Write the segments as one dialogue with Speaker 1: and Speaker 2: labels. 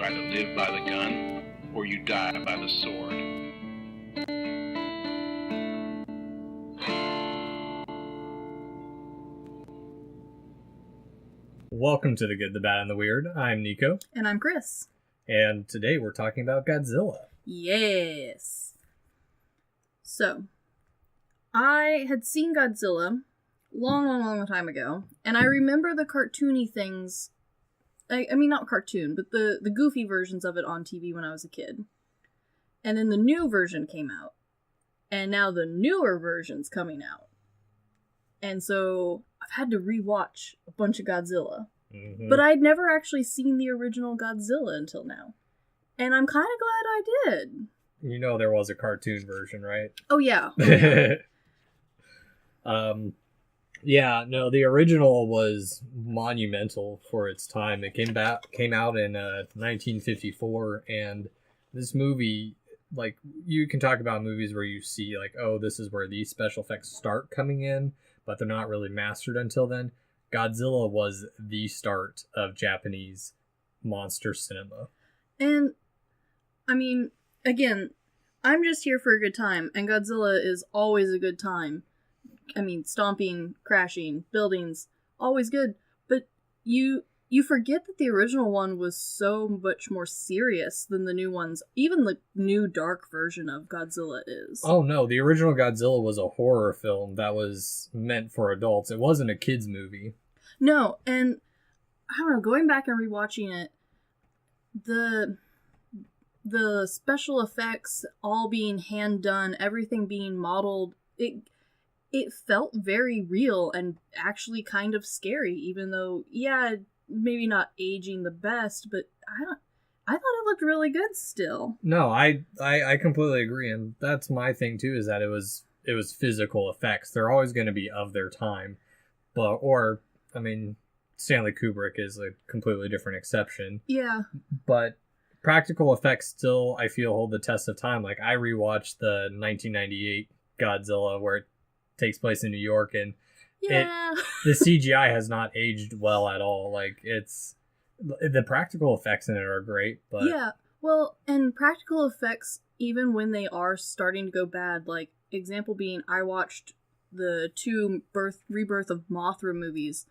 Speaker 1: either live by the gun or you die by the sword.
Speaker 2: Welcome to The Good, the Bad, and the Weird. I'm Nicho.
Speaker 3: And I'm Chris.
Speaker 2: And today we're talking about Godzilla.
Speaker 3: Yes. So, I had seen Godzilla long time ago, and I remember the cartoony things. I mean, not cartoon, but the goofy versions of it on TV when I was a kid. And then the new version came out. And now the newer version's coming out. And so I've had to rewatch a bunch of Godzilla.
Speaker 2: Mm-hmm.
Speaker 3: But I'd never actually seen the original Godzilla until now. And I'm kind of glad I did.
Speaker 2: You know there was a cartoon version, right?
Speaker 3: Oh, yeah.
Speaker 2: Yeah, no, the original was monumental for its time. It came out in 1954, and this movie, like, you can talk about movies where you see, like, oh, this is where these special effects start coming in, but they're not really mastered until then. Godzilla was the start of Japanese monster cinema.
Speaker 3: And, I mean, again, I'm just here for a good time, and Godzilla is always a good time. I mean, stomping, crashing, buildings, always good. But you forget that the original one was so much more serious than the new ones. Even the new dark version of Godzilla is.
Speaker 2: Oh no, the original Godzilla was a horror film that was meant for adults. It wasn't a kid's movie.
Speaker 3: No, and I don't know, going back and rewatching it, the special effects all being hand done, everything being modeled, it felt very real and actually kind of scary, even though, yeah, maybe not aging the best, but I thought it looked really good still.
Speaker 2: No, I completely agree, and that's my thing too, is that it was physical effects. They're always going to be of their time. Stanley Kubrick is a completely different exception.
Speaker 3: Yeah.
Speaker 2: But practical effects still, I feel, hold the test of time. Like, I rewatched the 1998 Godzilla where it takes place in New York, and
Speaker 3: yeah,
Speaker 2: the CGI has not aged well at all. Like, the practical effects in it are great, but
Speaker 3: yeah, well, and practical effects, even when they are starting to go bad, like, example being, I watched the two Rebirth of Mothra movies,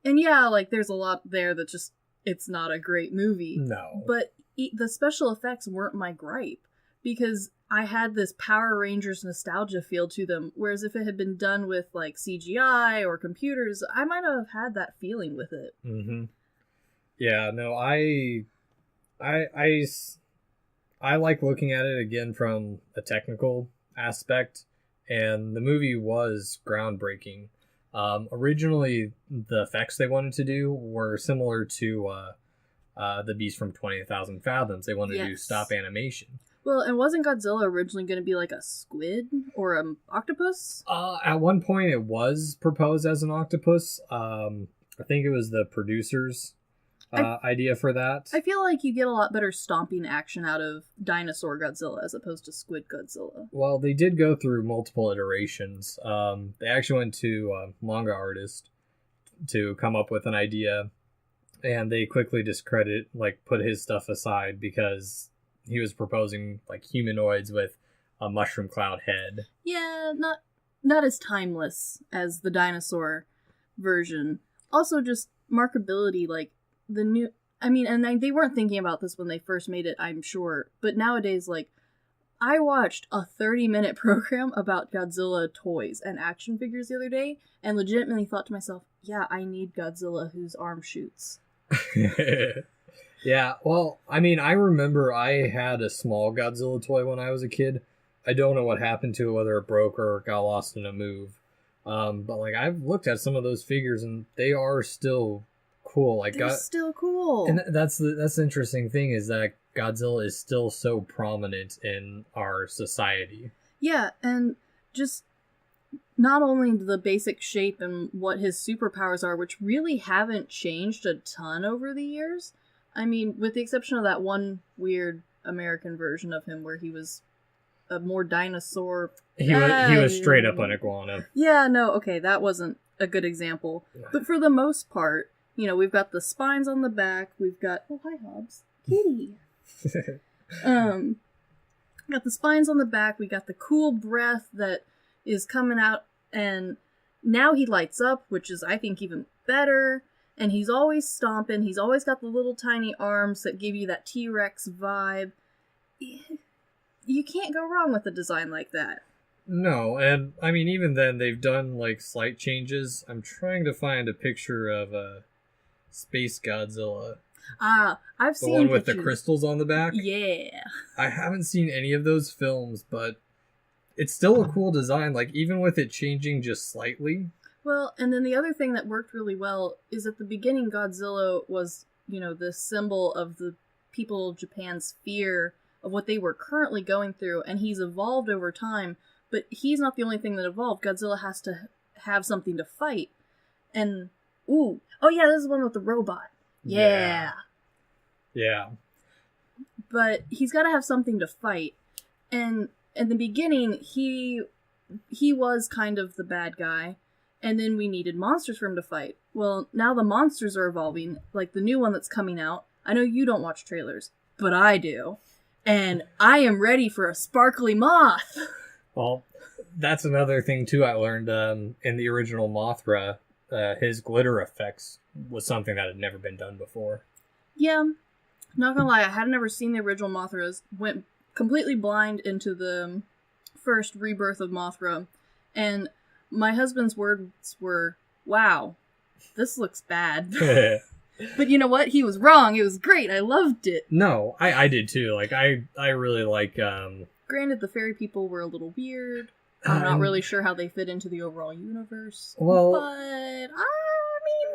Speaker 3: and yeah, like, there's a lot there that just, it's not a great movie.
Speaker 2: No.
Speaker 3: But the special effects weren't my gripe, because I had this Power Rangers nostalgia feel to them, whereas if it had been done with, like, CGI or computers, I might have had that feeling with it.
Speaker 2: Mm-hmm. Yeah, no, I like looking at it again from a technical aspect, and the movie was groundbreaking. Originally, the effects they wanted to do were similar to the Beast from 20,000 Fathoms. They wanted to do stop animation.
Speaker 3: Well, and wasn't Godzilla originally going to be like a squid or an octopus?
Speaker 2: At one point, it was proposed as an octopus. I think it was the producers' idea for that.
Speaker 3: I feel like you get a lot better stomping action out of dinosaur Godzilla as opposed to squid Godzilla.
Speaker 2: Well, they did go through multiple iterations. They actually went to a manga artist to come up with an idea, and they quickly put his stuff aside because he was proposing, like, humanoids with a mushroom cloud head.
Speaker 3: Yeah, not as timeless as the dinosaur version. Also, just markability, like, the new... I mean, and they weren't thinking about this when they first made it, I'm sure. But nowadays, like, I watched a 30-minute program about Godzilla toys and action figures the other day, and legitimately thought to myself, yeah, I need Godzilla whose arm shoots.
Speaker 2: Yeah, well, I mean, I remember I had a small Godzilla toy when I was a kid. I don't know what happened to it, whether it broke or got lost in a move. But, like, I've looked at some of those figures, and they are still cool. Like,
Speaker 3: they're still cool.
Speaker 2: And that's the interesting thing, is that Godzilla is still so prominent in our society.
Speaker 3: Yeah, and just not only the basic shape and what his superpowers are, which really haven't changed a ton over the years. I mean, with the exception of that one weird American version of him where he was a more dinosaur.
Speaker 2: He was straight up an iguana.
Speaker 3: Yeah, no, okay, that wasn't a good example. But for the most part, you know, we've got the spines on the back, we've got... Oh, hi, Hobbs. Kitty. Got the spines on the back. We got the cool breath that is coming out, and now he lights up, which is, I think, even better. And he's always stomping. He's always got the little tiny arms that give you that T-Rex vibe. You can't go wrong with a design like that.
Speaker 2: No, and I mean, even then, they've done like slight changes. I'm trying to find a picture of Space Godzilla.
Speaker 3: I've
Speaker 2: The
Speaker 3: seen
Speaker 2: one with
Speaker 3: pictures.
Speaker 2: the crystals on the back?
Speaker 3: Yeah.
Speaker 2: I haven't seen any of those films, but it's still a cool design, like, even with it changing just slightly.
Speaker 3: Well, and then the other thing that worked really well is at the beginning, Godzilla was, the symbol of the people of Japan's fear of what they were currently going through, and he's evolved over time, but he's not the only thing that evolved. Godzilla has to have something to fight. And, oh yeah, this is the one with the robot. Yeah. But he's got to have something to fight. And in the beginning, he was kind of the bad guy. And then we needed monsters for him to fight. Well, now the monsters are evolving. Like the new one that's coming out. I know you don't watch trailers, but I do. And I am ready for a sparkly moth.
Speaker 2: Well, that's another thing, too, I learned in the original Mothra. His glitter effects was something that had never been done before.
Speaker 3: Yeah. Not gonna lie, I had never seen the original Mothras. Went completely blind into the first rebirth of Mothra. And my husband's words were, wow, this looks bad. But you know what? He was wrong. It was great. I loved it.
Speaker 2: No, I did too. Like, I really like...
Speaker 3: Granted, the fairy people were a little weird. I'm not really sure how they fit into the overall universe.
Speaker 2: Well...
Speaker 3: But, I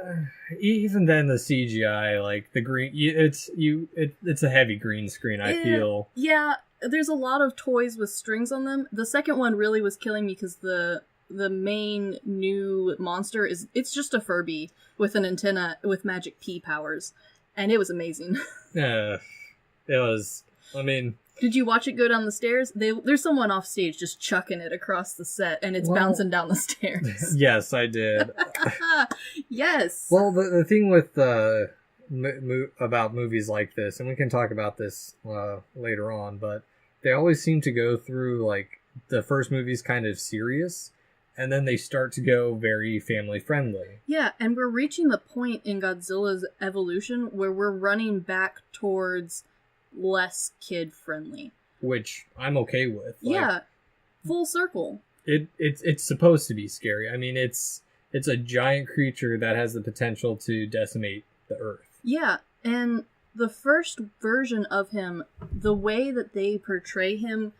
Speaker 3: mean...
Speaker 2: Even then, the CGI, like, the green... It's a heavy green screen, I feel.
Speaker 3: Yeah, there's a lot of toys with strings on them. The second one really was killing me because the main new monster it's just a Furby with an antenna with magic P powers, and it was amazing.
Speaker 2: Yeah, it was. I mean,
Speaker 3: did you watch it go down the stairs? There's someone off stage just chucking it across the set, and it's bouncing down the stairs.
Speaker 2: Yes, I did.
Speaker 3: Yes.
Speaker 2: Well, the thing with about movies like this, and we can talk about this later on, but they always seem to go through, like, the first movie's kind of serious, and then they start to go very family-friendly.
Speaker 3: Yeah, and we're reaching the point in Godzilla's evolution where we're running back towards less kid-friendly.
Speaker 2: Which I'm okay with.
Speaker 3: Yeah, full circle.
Speaker 2: It's supposed to be scary. I mean, it's a giant creature that has the potential to decimate the Earth.
Speaker 3: Yeah, and the first version of him, the way that they portray him,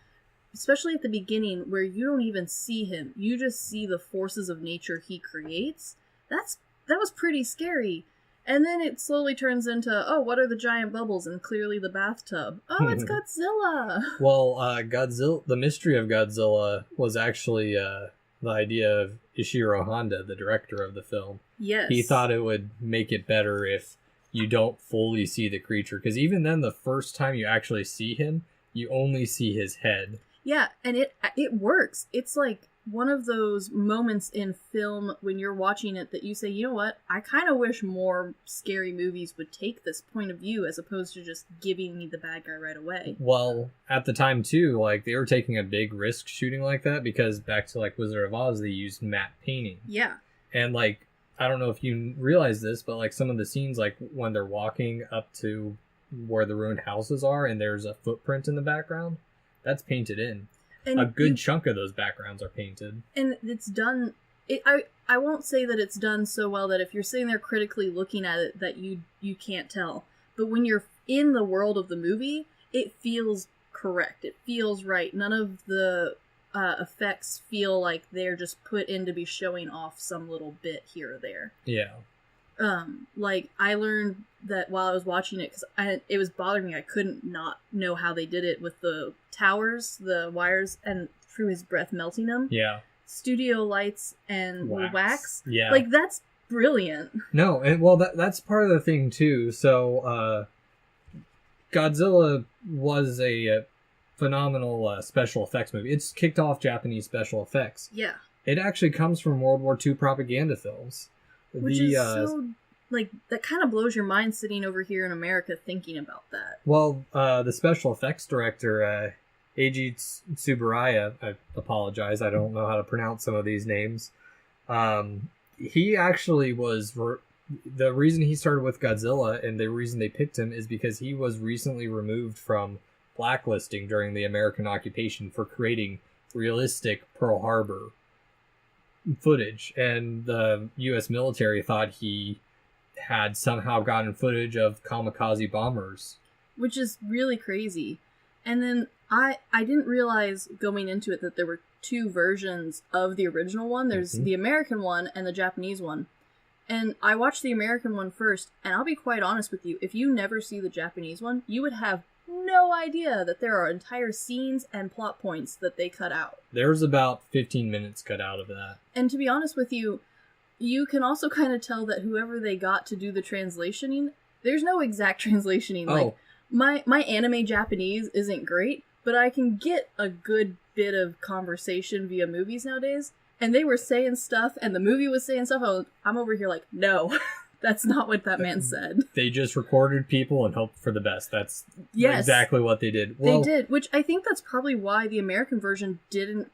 Speaker 3: especially at the beginning, where you don't even see him, you just see the forces of nature he creates, that was pretty scary. And then it slowly turns into, oh, what are the giant bubbles? And clearly the bathtub. Oh, it's Godzilla!
Speaker 2: Well, Godzilla, the mystery of Godzilla was actually the idea of Ishiro Honda, the director of the film.
Speaker 3: Yes.
Speaker 2: He thought it would make it better if you don't fully see the creature, because even then, the first time you actually see him, you only see his head.
Speaker 3: Yeah, and it works. It's like one of those moments in film when you're watching it that you say, you know what, I kind of wish more scary movies would take this point of view as opposed to just giving me the bad guy right away.
Speaker 2: Well, at the time too, like, they were taking a big risk shooting like that, because back to, like, Wizard of Oz, they used matte painting.
Speaker 3: Yeah.
Speaker 2: And, like, I don't know if you realize this, but, like, some of the scenes, like, when they're walking up to where the ruined houses are and there's a footprint in the background, that's painted in. And a good chunk of those backgrounds are painted. And
Speaker 3: it's done... I won't say that it's done so well that if you're sitting there critically looking at it that you can't tell. But when you're in the world of the movie, it feels correct. It feels right. None of the effects feel like they're just put in to be showing off some little bit here or there.
Speaker 2: Yeah.
Speaker 3: Like, I learned that while I was watching it, because it was bothering me, I couldn't not know how they did it with the towers, the wires, and through his breath melting them.
Speaker 2: Yeah.
Speaker 3: Studio lights and wax.
Speaker 2: Yeah.
Speaker 3: Like, that's brilliant.
Speaker 2: No, and well, that's part of the thing, too. So, Godzilla was a phenomenal special effects movie. It's kicked off Japanese special effects.
Speaker 3: Yeah.
Speaker 2: It actually comes from World War II propaganda films.
Speaker 3: Which is so like, that kind of blows your mind sitting over here in America thinking about that.
Speaker 2: Well, the special effects director, Eiji Tsuburaya, I apologize, I don't know how to pronounce some of these names. He actually was... The reason he started with Godzilla and the reason they picked him is because he was recently removed from blacklisting during the American occupation for creating realistic Pearl Harbor footage. And the U.S. military thought he had somehow gotten footage of kamikaze bombers.
Speaker 3: Which is really crazy. And then I didn't realize going into it that there were two versions of the original one. There's the American one and the Japanese one. And I watched the American one first, and I'll be quite honest with you, if you never see the Japanese one, you would have no idea that there are entire scenes and plot points that they cut out.
Speaker 2: There's about 15 minutes cut out of that.
Speaker 3: And to be honest with you, you can also kind of tell that whoever they got to do the translationing, there's no exact translationing.
Speaker 2: Oh.
Speaker 3: Like, my anime Japanese isn't great, but I can get a good bit of conversation via movies nowadays. And they were saying stuff, and the movie was saying stuff. I'm over here like, no, that's not what that man said.
Speaker 2: They just recorded people and hoped for the best. That's exactly what they did.
Speaker 3: Well, they did, which I think that's probably why the American version didn't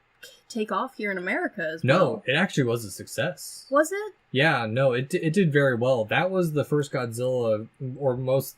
Speaker 3: take off here in America as well.
Speaker 2: No, it actually was a success.
Speaker 3: Was it?
Speaker 2: Yeah, no, it did very well. That was the first Godzilla, or most...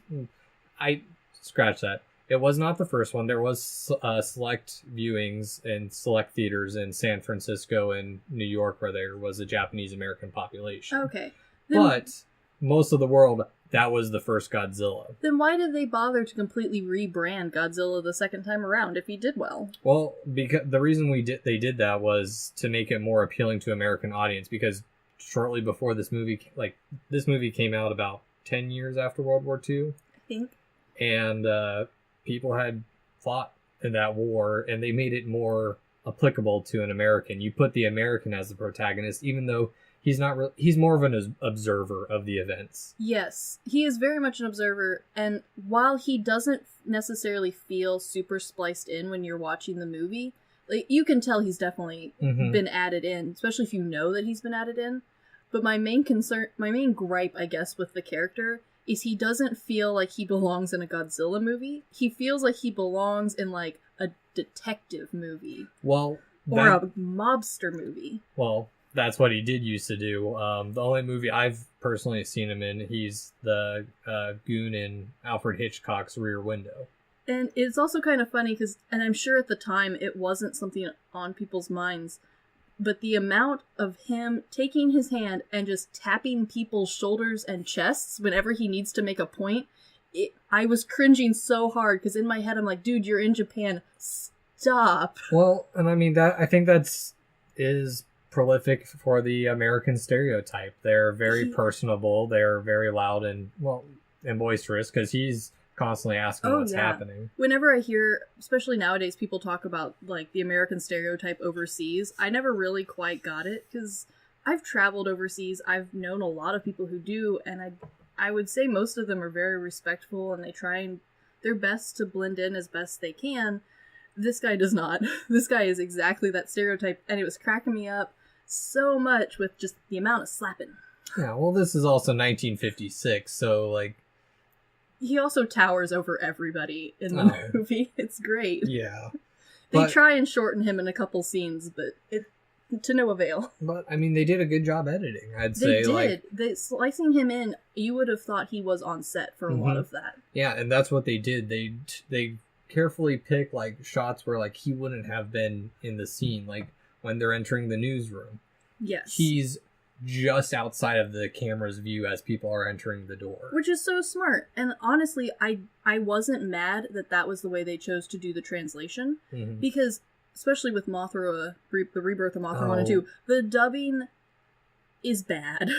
Speaker 2: I scratch that. It was not the first one. There was select viewings in select theaters in San Francisco and New York where there was a Japanese-American population.
Speaker 3: Okay.
Speaker 2: But most of the world, that was the first Godzilla.
Speaker 3: Then why did they bother to completely rebrand Godzilla the second time around if he did well?
Speaker 2: Well, because the reason they did that was to make it more appealing to American audience, because shortly before this movie came out about 10 years after World War II.
Speaker 3: I think.
Speaker 2: And people had fought in that war, and they made it more applicable to an American. You put the American as the protagonist, even though he's not he's more of an observer of the events.
Speaker 3: Yes, he is very much an observer, and while he doesn't necessarily feel super spliced in when you're watching the movie, like, you can tell he's definitely been added in, especially if you know that he's been added in. But my main gripe, I guess, with the character is he doesn't feel like he belongs in a Godzilla movie. He feels like he belongs in, like, a detective movie.
Speaker 2: Well,
Speaker 3: or a mobster movie.
Speaker 2: Well, that's what he did used to do. The only movie I've personally seen him in, he's the goon in Alfred Hitchcock's Rear Window.
Speaker 3: And it's also kind of funny because, and I'm sure at the time it wasn't something on people's minds, but the amount of him taking his hand and just tapping people's shoulders and chests whenever he needs to make a point, I was cringing so hard because in my head I'm like, dude, you're in Japan. Stop.
Speaker 2: Well, and I mean, I think is prolific for the American stereotype. They're very personable. They're very loud and boisterous because he's constantly asking what's happening.
Speaker 3: Whenever I hear, especially nowadays, people talk about like the American stereotype overseas, I never really quite got it because I've traveled overseas. I've known a lot of people who do, and I would say most of them are very respectful and they try their best to blend in as best they can. This guy does not. This guy is exactly that stereotype, and it was cracking me up so much with just the amount of slapping.
Speaker 2: Yeah, well, this is also 1956, so like,
Speaker 3: he also towers over everybody in the movie. It's great.
Speaker 2: Yeah.
Speaker 3: They try and shorten him in a couple scenes, but to no avail. But,
Speaker 2: I mean, they did a good job editing, I'd say.
Speaker 3: They did. Slicing him in, you would have thought he was on set for a lot of that.
Speaker 2: Yeah, and that's what they did. They carefully pick, like, shots where, like, he wouldn't have been in the scene. Like, when they're entering the newsroom.
Speaker 3: Yes.
Speaker 2: He's just outside of the camera's view as people are entering the door.
Speaker 3: Which is so smart. And honestly, I wasn't mad that was the way they chose to do the translation. Because, especially with Mothra, the Rebirth of Mothra 1 and 2, the dubbing is bad.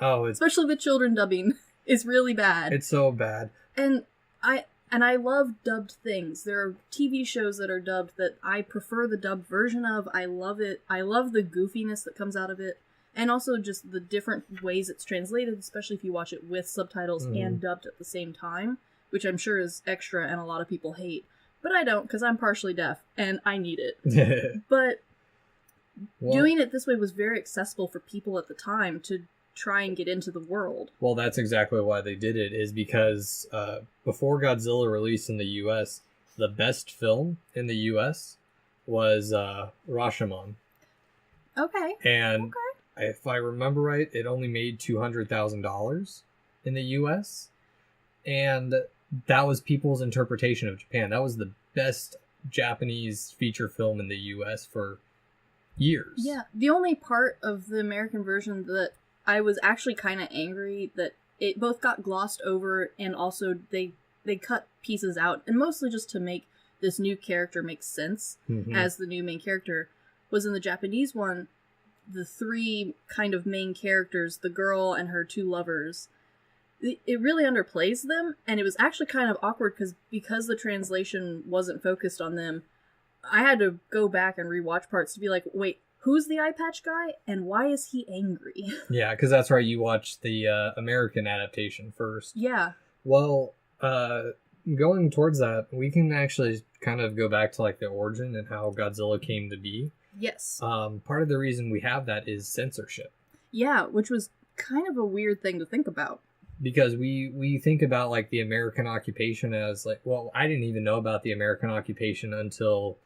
Speaker 3: Especially the children dubbing is really bad.
Speaker 2: It's so bad.
Speaker 3: And I love dubbed things. There are TV shows that are dubbed that I prefer the dubbed version of. I love it. I love the goofiness that comes out of it. And also just the different ways it's translated, especially if you watch it with subtitles and dubbed at the same time, which I'm sure is extra and a lot of people hate. But I don't, because I'm partially deaf, and I need it. But doing it this way was very accessible for people at the time to try and get into the world.
Speaker 2: Well, that's exactly why they did it, is because before Godzilla released in the US, the best film in the US was Rashomon.
Speaker 3: Okay.
Speaker 2: And if I remember right, it only made $200,000 in the US. And that was people's interpretation of Japan. That was the best Japanese feature film in the US for years.
Speaker 3: Yeah, the only part of the American version that I was actually kind of angry that it both got glossed over and also they cut pieces out, and mostly just to make this new character make sense as the new main character, was in the Japanese one, the three kind of main characters, the girl and her two lovers, it really underplays them, and it was actually kind of awkward because the translation wasn't focused on them. I had to go back and rewatch parts to be like, wait, who's the eye patch guy, and why is he angry?
Speaker 2: Yeah, because that's right, you watched the American adaptation first.
Speaker 3: Yeah.
Speaker 2: Well, going towards that, we can actually kind of go back to like the origin and how Godzilla came to be.
Speaker 3: Yes.
Speaker 2: Part of the reason we have that is censorship.
Speaker 3: Yeah, which was kind of a weird thing to think about.
Speaker 2: Because we think about like the American occupation as like, well, I didn't even know about the American occupation until,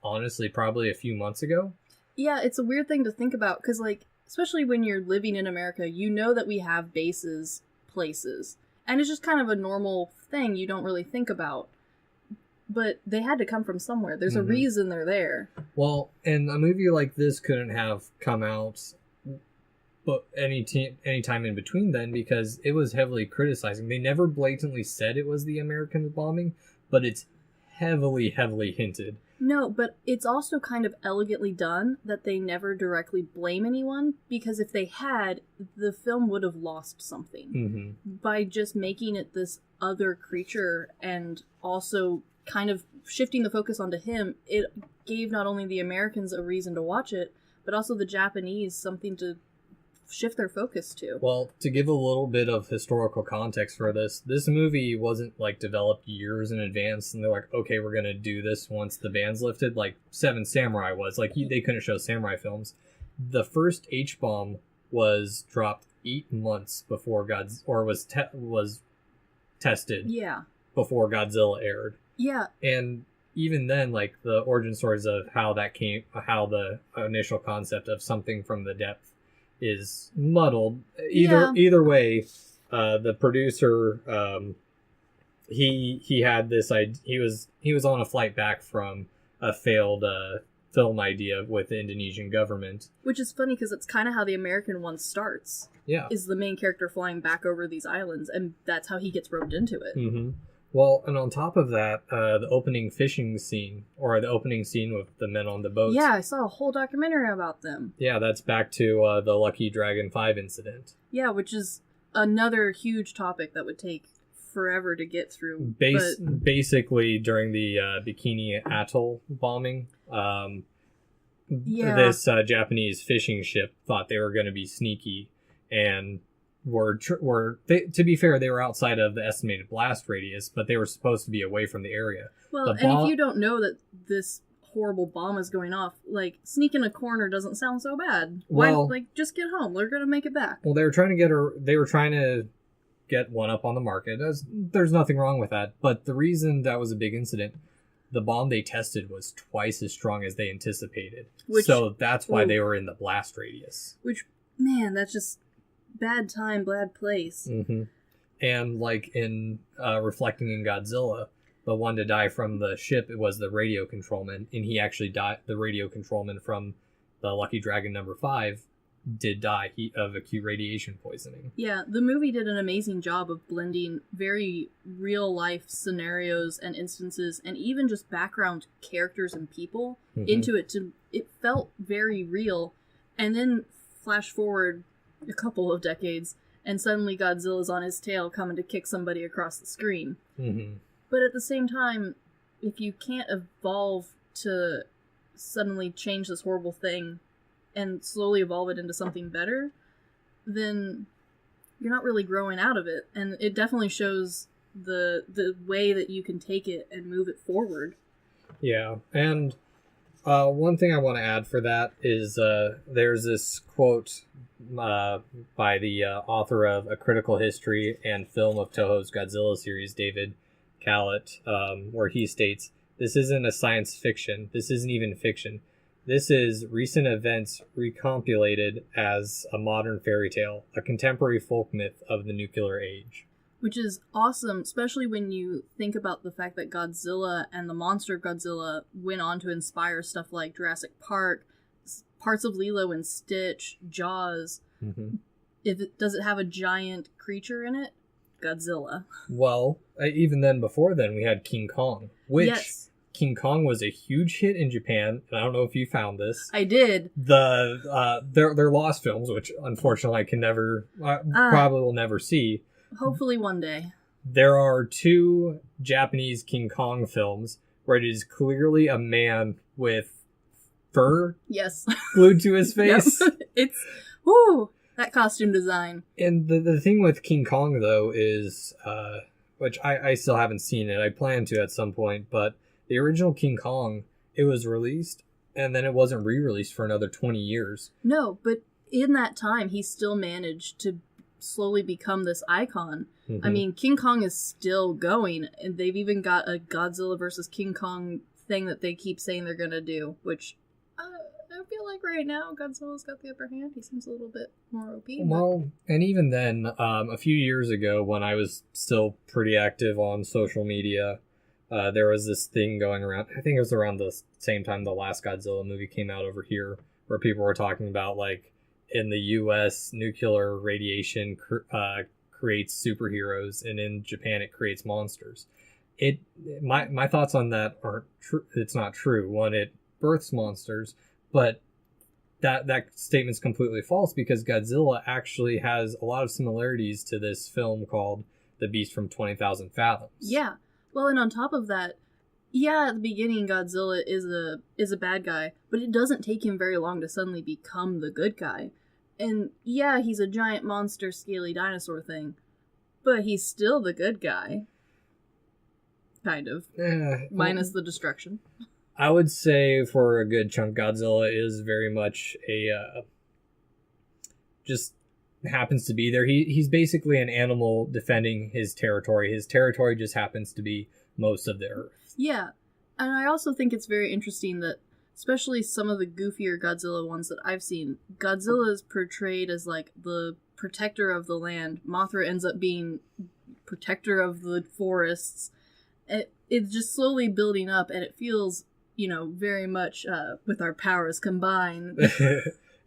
Speaker 2: honestly, probably a few months ago.
Speaker 3: Yeah, it's a weird thing to think about because, like, especially when you're living in America, you know that we have bases, places, and it's just kind of a normal thing you don't really think about. But they had to come from somewhere. There's a reason they're there. Well,
Speaker 2: and a movie like this couldn't have come out but any time in between then, because it was heavily criticizing. They never blatantly said it was the American bombing, but it's heavily hinted.
Speaker 3: No, but it's also kind of elegantly done that they never directly blame anyone, because if they had, the film would have lost something. By just making it this other creature and also kind of shifting the focus onto him, it gave not only the Americans a reason to watch it, but also the Japanese something to shift their focus to.
Speaker 2: Well, to give a little bit of historical context for this movie wasn't like developed years in advance and they're like, okay, we're gonna do this once the ban's lifted, like Seven Samurai was. Like, they couldn't show samurai films. The first H-bomb was dropped 8 months before was tested.
Speaker 3: Yeah.
Speaker 2: Before Godzilla aired.
Speaker 3: Yeah.
Speaker 2: And even then, like, the origin stories of how the initial concept of something from the depth is muddled. Either way, the producer, he had this idea. He was on a flight back from a failed film idea with the Indonesian government.
Speaker 3: Which is funny because it's kind of how the American one starts.
Speaker 2: Yeah,
Speaker 3: is the main character flying back over these islands, and that's how he gets roped into it.
Speaker 2: Well, and on top of that, the opening fishing scene, or the opening scene with the men on the boats.
Speaker 3: Yeah, I saw a whole documentary about them.
Speaker 2: Yeah, that's back to the Lucky Dragon 5 incident.
Speaker 3: Yeah, which is another huge topic that would take forever to get through.
Speaker 2: Basically, during the Bikini Atoll bombing, this Japanese fishing ship thought they were going to be sneaky, and to be fair, they were outside of the estimated blast radius, but they were supposed to be away from the area.
Speaker 3: Well, if you don't know that this horrible bomb is going off, like, sneak in a corner doesn't sound so bad.
Speaker 2: Well,
Speaker 3: just get home. They're gonna make it back.
Speaker 2: Well, they were trying to get one up on the market. There's nothing wrong with that. But the reason that was a big incident, the bomb they tested was twice as strong as they anticipated. So that's why they were in the blast radius.
Speaker 3: Which, man, that's just bad time, bad place.
Speaker 2: And like in reflecting in Godzilla, the one to die from the ship, it was the radio controlman, and he actually died. The radio controlman from the Lucky Dragon number 5 did die of acute radiation poisoning.
Speaker 3: Yeah, the movie did an amazing job of blending very real life scenarios and instances, and even just background characters and people into it. It felt very real. And then flash forward a couple of decades, and suddenly Godzilla's on his tail coming to kick somebody across the screen. But at the same time, if you can't evolve to suddenly change this horrible thing and slowly evolve it into something better, then you're not really growing out of it. And it definitely shows the way that you can take it and move it forward.
Speaker 2: Yeah, and one thing I want to add for that is there's this quote by the author of A Critical History and Film of Toho's Godzilla series, David Callett, where he states, "This isn't a science fiction. This isn't even fiction. This is recent events recompiled as a modern fairy tale, a contemporary folk myth of the nuclear age."
Speaker 3: Which is awesome, especially when you think about the fact that Godzilla and the monster of Godzilla went on to inspire stuff like Jurassic Park, parts of Lilo and Stitch, Jaws.
Speaker 2: Mm-hmm.
Speaker 3: Does it have a giant creature in it? Godzilla.
Speaker 2: Well, even then, before then, we had King Kong, which
Speaker 3: Yes.
Speaker 2: King Kong was a huge hit in Japan, and I don't know if you found this.
Speaker 3: I did.
Speaker 2: Their lost films, which unfortunately I can never, probably will never see.
Speaker 3: Hopefully one day.
Speaker 2: There are 2 Japanese King Kong films where it is clearly a man with fur
Speaker 3: Yes.
Speaker 2: glued to his face.
Speaker 3: Yep. It's, whoo, that costume design.
Speaker 2: And the thing with King Kong, though, is, which I still haven't seen it. I plan to at some point, but the original King Kong, it was released, and then it wasn't re-released for another 20 years.
Speaker 3: No, but in that time, he still managed to slowly become this icon.
Speaker 2: Mm-hmm.
Speaker 3: I mean, King Kong is still going, and they've even got a Godzilla versus King Kong thing that they keep saying they're gonna do, which I feel like right now Godzilla's got the upper hand. He seems a little bit more OP.
Speaker 2: Well, and even then, a few years ago, when I was still pretty active on social media, there was this thing going around. I think it was around the same time the last Godzilla movie came out over here, where people were talking about, like, in the U.S., nuclear radiation creates superheroes, and in Japan it creates monsters. My thoughts on that aren't true. It's not true. One, it births monsters, but that statement's completely false, because Godzilla actually has a lot of similarities to this film called The Beast from 20,000 Fathoms.
Speaker 3: Yeah. Well, and on top of that, yeah, at the beginning Godzilla is a bad guy, but it doesn't take him very long to suddenly become the good guy. And yeah, he's a giant monster, scaly dinosaur thing, but he's still the good guy. Kind of. Minus the destruction.
Speaker 2: I would say for a good chunk, Godzilla is very much just happens to be there. He's basically an animal defending his territory. His territory just happens to be most of the Earth.
Speaker 3: Yeah, and I also think it's very interesting that, especially some of the goofier Godzilla ones that I've seen, Godzilla is portrayed as like the protector of the land. Mothra ends up being protector of the forests. It's just slowly building up, and it feels, very much with our powers combined.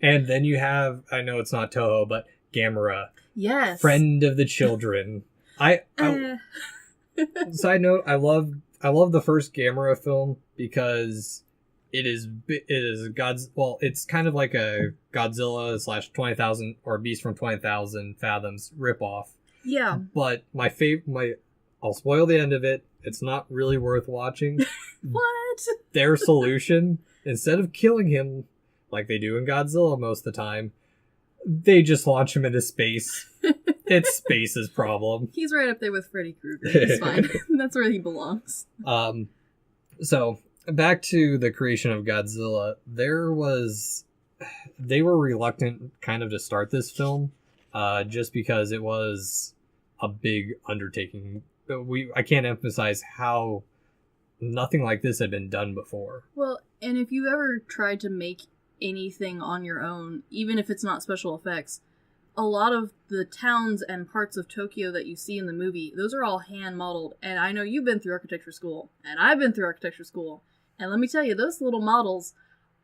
Speaker 2: And then you have, I know it's not Toho, but Gamera.
Speaker 3: Yes.
Speaker 2: Friend of the children. Side note, I love the first Gamera film because it's kind of like a Godzilla / 20,000 or Beast from 20,000 Fathoms ripoff.
Speaker 3: Yeah.
Speaker 2: But I'll spoil the end of it. It's not really worth watching.
Speaker 3: What?
Speaker 2: Their solution, instead of killing him like they do in Godzilla most of the time, they just launch him into space. It's space's problem.
Speaker 3: He's right up there with Freddy Krueger. He's fine. That's where he belongs.
Speaker 2: So back to the creation of Godzilla. They were reluctant kind of to start this film, just because it was a big undertaking. I can't emphasize how nothing like this had been done before.
Speaker 3: Well, and if you ever tried to make anything on your own, even if it's not special effects, a lot of the towns and parts of Tokyo that you see in the movie, those are all hand modeled. And I know you've been through architecture school, and I've been through architecture school. And let me tell you, those little models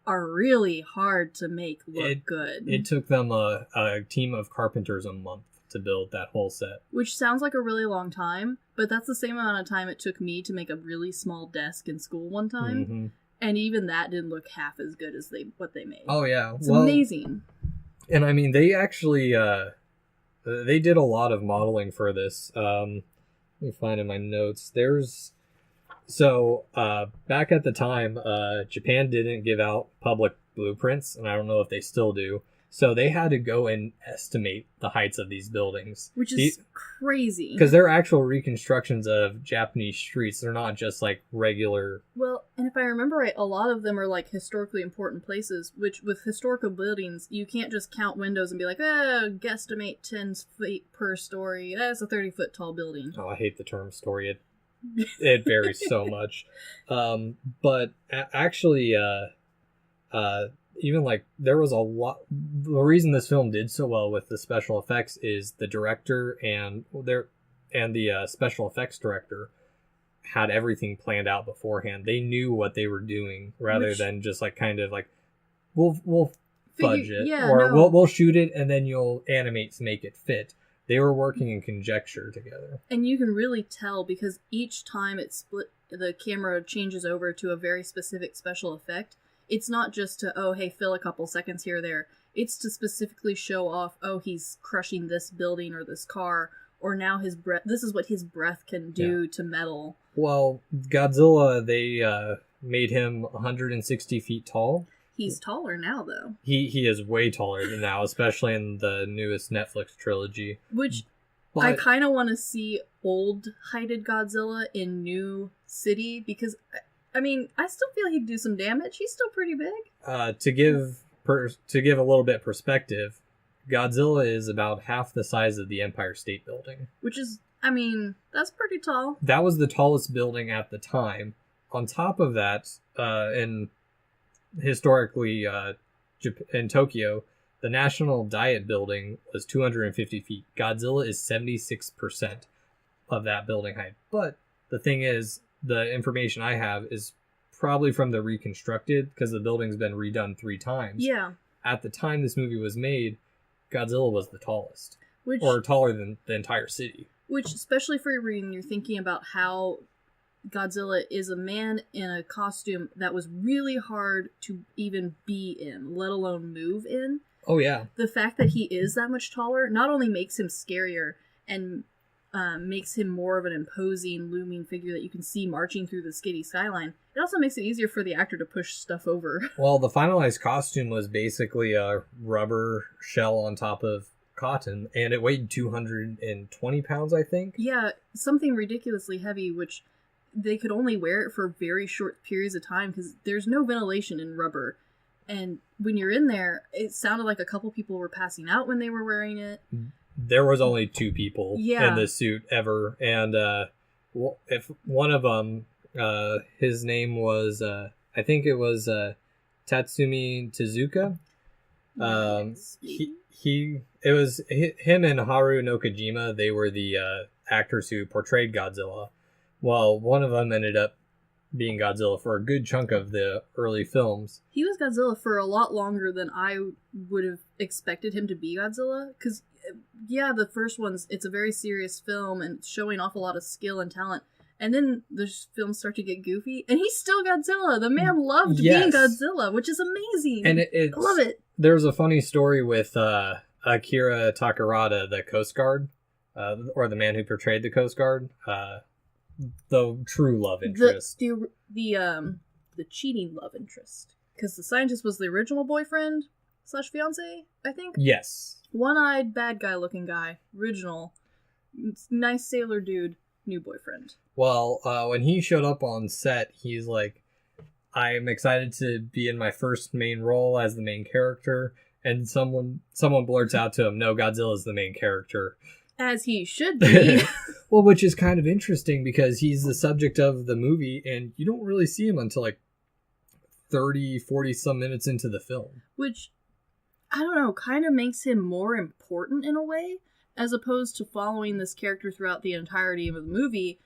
Speaker 3: are really hard to make look good.
Speaker 2: It took them a team of carpenters a month to build that whole set.
Speaker 3: Which sounds like a really long time, but that's the same amount of time it took me to make a really small desk in school one time.
Speaker 2: Mm-hmm.
Speaker 3: And even that didn't look half as good as what they made.
Speaker 2: Oh, yeah.
Speaker 3: It's amazing.
Speaker 2: And I mean, they actually, they did a lot of modeling for this. Let me find in my notes. Back at the time, Japan didn't give out public blueprints, and I don't know if they still do, So they had to go and estimate the heights of these buildings.
Speaker 3: Which is crazy.
Speaker 2: Because they're actual reconstructions of Japanese streets. They're not just like regular...
Speaker 3: Well, and if I remember right, a lot of them are like historically important places, which with historical buildings, you can't just count windows and be like, guesstimate 10 feet per story. That's a 30-foot tall building.
Speaker 2: Oh, I hate the term story. It varies so much. But actually... even like there was a lot. The reason this film did so well with the special effects is the director and the special effects director had everything planned out beforehand. They knew what they were doing rather than just like kind of like we'll budget we'll shoot it and then you'll animate to make it fit. They were working in conjecture together, and
Speaker 3: you can really tell because each time the camera changes over to a very specific special effect. It's not just to, fill a couple seconds here or there. It's to specifically show off, he's crushing this building or this car, or now his breath. This is what his breath can do to metal. Well,
Speaker 2: Godzilla, they made him 160 feet tall.
Speaker 3: He's taller now, though.
Speaker 2: He is way taller than now, especially in the newest Netflix trilogy.
Speaker 3: Which I kind of want to see old-heighted Godzilla in New City, because... I mean, I still feel he'd do some damage. He's still pretty big.
Speaker 2: To give a little bit perspective, Godzilla is about half the size of the Empire State Building.
Speaker 3: Which is, I mean, that's pretty tall.
Speaker 2: That was the tallest building at the time. On top of that, historically in Tokyo, the National Diet Building was 250 feet. Godzilla is 76% of that building height. But the thing is, the information I have is probably from the reconstructed because the building's been redone 3 times.
Speaker 3: Yeah.
Speaker 2: At the time this movie was made, Godzilla was the tallest. Or taller than the entire city.
Speaker 3: Which, especially for when you're thinking about how Godzilla is a man in a costume that was really hard to even be in, let alone move in.
Speaker 2: Oh, yeah.
Speaker 3: The fact that he is that much taller not only makes him scarier and makes him more of an imposing, looming figure that you can see marching through the skitty skyline. It also makes it easier for the actor to push stuff over.
Speaker 2: Well, the finalized costume was basically a rubber shell on top of cotton, and it weighed 220 pounds, I think.
Speaker 3: Yeah, something ridiculously heavy, which they could only wear it for very short periods of time because there's no ventilation in rubber. And when you're in there, it sounded like a couple people were passing out when they were wearing it.
Speaker 2: There was only 2 people in this suit ever, and if one of them, his name was, I think it was Tatsumi Tezuka. It was him and Haru Nakajima. They were the actors who portrayed Godzilla. Well, one of them ended up being Godzilla for a good chunk of the early films.
Speaker 3: He was Godzilla for a lot longer than I would have expected him to be Godzilla, because yeah, the first one's, it's a very serious film and showing off a lot of skill and talent. And then the films start to get goofy, and he's still Godzilla. The man loved being Godzilla, which is amazing. And I love it.
Speaker 2: There's a funny story with Akira Takarada, the Coast Guard, or the man who portrayed the Coast Guard, the true love interest.
Speaker 3: The cheating love interest. Because the scientist was the original boyfriend / fiance, I think?
Speaker 2: Yes.
Speaker 3: One-eyed, bad guy-looking guy. Original. Nice sailor dude. New boyfriend.
Speaker 2: Well, when he showed up on set, he's like, I'm excited to be in my first main role as the main character. And someone blurts out to him, no, Godzilla's the main character.
Speaker 3: As he should be.
Speaker 2: Well, which is kind of interesting because he's the subject of the movie and you don't really see him until like 30, 40 some minutes into the film.
Speaker 3: Which, I don't know, kind of makes him more important in a way, as opposed to following this character throughout the entirety of the movie.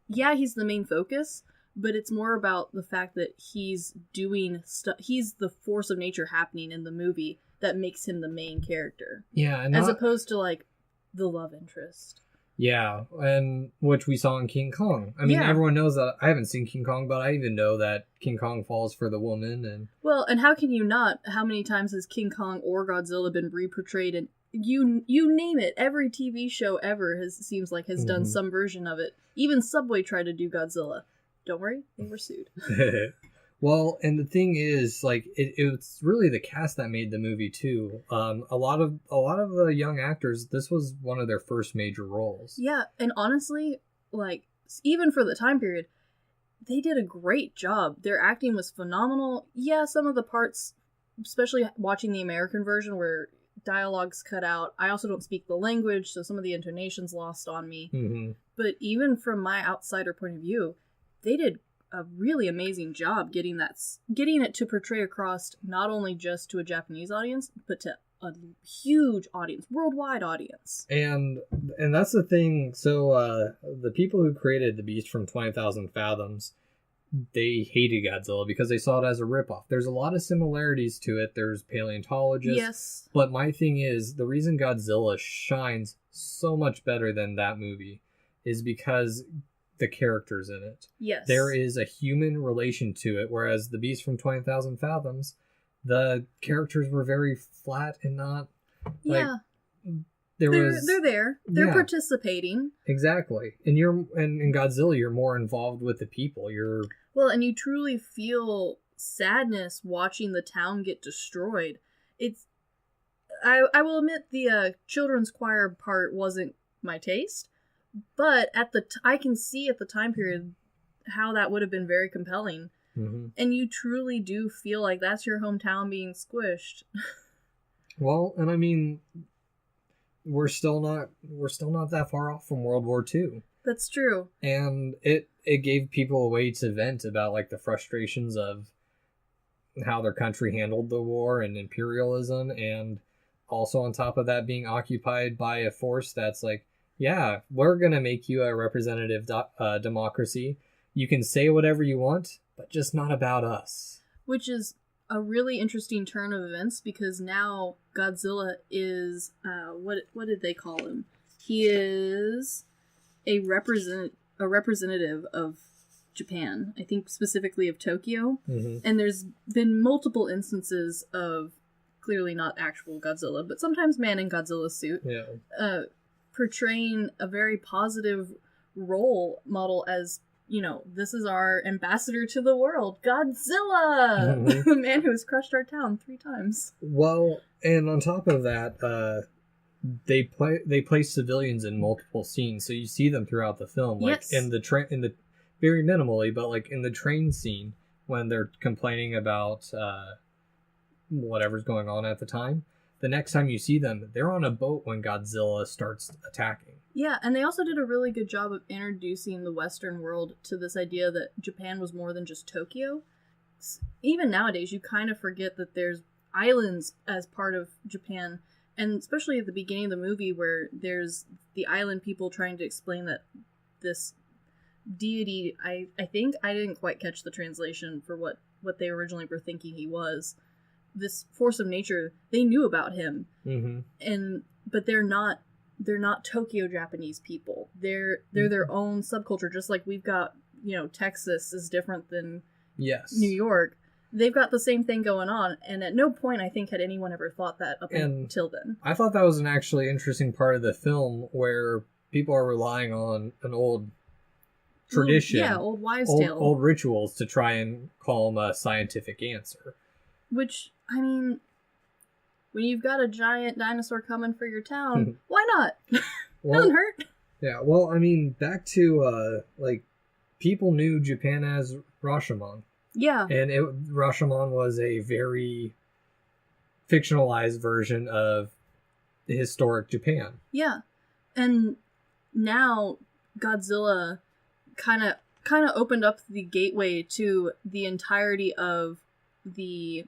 Speaker 3: Yeah, he's the main focus, but it's more about the fact that he's doing stuff. He's the force of nature happening in the movie that makes him the main character.
Speaker 2: Yeah,
Speaker 3: as opposed to like the love interest.
Speaker 2: Yeah, and which we saw in King Kong. I mean, everyone knows that. I haven't seen King Kong, but I even know that King Kong falls for the woman. And
Speaker 3: well, and how can you not? How many times has King Kong or Godzilla been reportrayed in you name it? Every TV show ever seems like has done some version of it. Even Subway tried to do Godzilla. Don't worry, they were sued.
Speaker 2: Well, and the thing is, like, it's really the cast that made the movie too. A lot of the young actors, this was one of their first major roles.
Speaker 3: Yeah, and honestly, like, even for the time period, they did a great job. Their acting was phenomenal. Yeah, some of the parts, especially watching the American version where dialogue's cut out. I also don't speak the language, so some of the intonations lost on me.
Speaker 2: Mm-hmm.
Speaker 3: But even from my outsider point of view, they did a really amazing job getting it to portray across not only just to a Japanese audience, but to a huge audience, worldwide audience.
Speaker 2: And that's the thing. So the people who created The Beast from 20,000 Fathoms, they hated Godzilla because they saw it as a ripoff. There's a lot of similarities to it. There's paleontologists.
Speaker 3: Yes.
Speaker 2: But my thing is, the reason Godzilla shines so much better than that movie is because the characters in it.
Speaker 3: Yes.
Speaker 2: There is a human relation to it, whereas The Beast from 20,000 Fathoms, the characters were very flat and not...
Speaker 3: Yeah.
Speaker 2: They're
Speaker 3: there. They're participating.
Speaker 2: Exactly. And in Godzilla, you're more involved with the people.
Speaker 3: Well, and you truly feel sadness watching the town get destroyed. I will admit the children's choir part wasn't my taste, but I can see at the time period how that would have been very compelling.
Speaker 2: Mm-hmm.
Speaker 3: And you truly do feel like that's your hometown being squished.
Speaker 2: Well, and I mean, we're still not that far off from World War II.
Speaker 3: That's true.
Speaker 2: And it gave people a way to vent about like the frustrations of how their country handled the war and imperialism, and also on top of that being occupied by a force that's like, yeah, we're gonna make you a representative democracy. You can say whatever you want, but just not about us.
Speaker 3: Which is a really interesting turn of events, because now Godzilla is what did they call him? He is a representative of Japan. I think specifically of Tokyo.
Speaker 2: Mm-hmm.
Speaker 3: And there's been multiple instances of clearly not actual Godzilla, but sometimes man in Godzilla's suit.
Speaker 2: Yeah.
Speaker 3: Portraying a very positive role model as, you know, this is our ambassador to the world, Godzilla!
Speaker 2: Mm-hmm.
Speaker 3: The man who has crushed our town 3 times.
Speaker 2: Well, and on top of that, they place civilians in multiple scenes, so you see them throughout the film. Like
Speaker 3: yes.
Speaker 2: in the very minimally, but like in the train scene when they're complaining about whatever's going on at the time. The next time you see them, they're on a boat when Godzilla starts attacking.
Speaker 3: Yeah, and they also did a really good job of introducing the Western world to this idea that Japan was more than just Tokyo. Even nowadays, you kind of forget that there's islands as part of Japan, and especially at the beginning of the movie where there's the island people trying to explain that this deity, I think, I didn't quite catch the translation for what they originally were thinking he was. This force of nature, they knew about him,
Speaker 2: mm-hmm.
Speaker 3: But they're not Tokyo Japanese people. They're their own subculture, just like we've got, you know, Texas is different than New York. They've got the same thing going on, and at no point I think had anyone ever thought that up until then.
Speaker 2: I thought that was an actually interesting part of the film where people are relying on an old tradition,
Speaker 3: old wives' tale,
Speaker 2: old rituals to try and call them a scientific answer.
Speaker 3: Which, I mean, when you've got a giant dinosaur coming for your town, why not? Doesn't hurt.
Speaker 2: Yeah, well, I mean, back to, people knew Japan as Rashomon.
Speaker 3: Yeah.
Speaker 2: And Rashomon was a very fictionalized version of historic Japan.
Speaker 3: Yeah. And now Godzilla kind of opened up the gateway to the entirety of the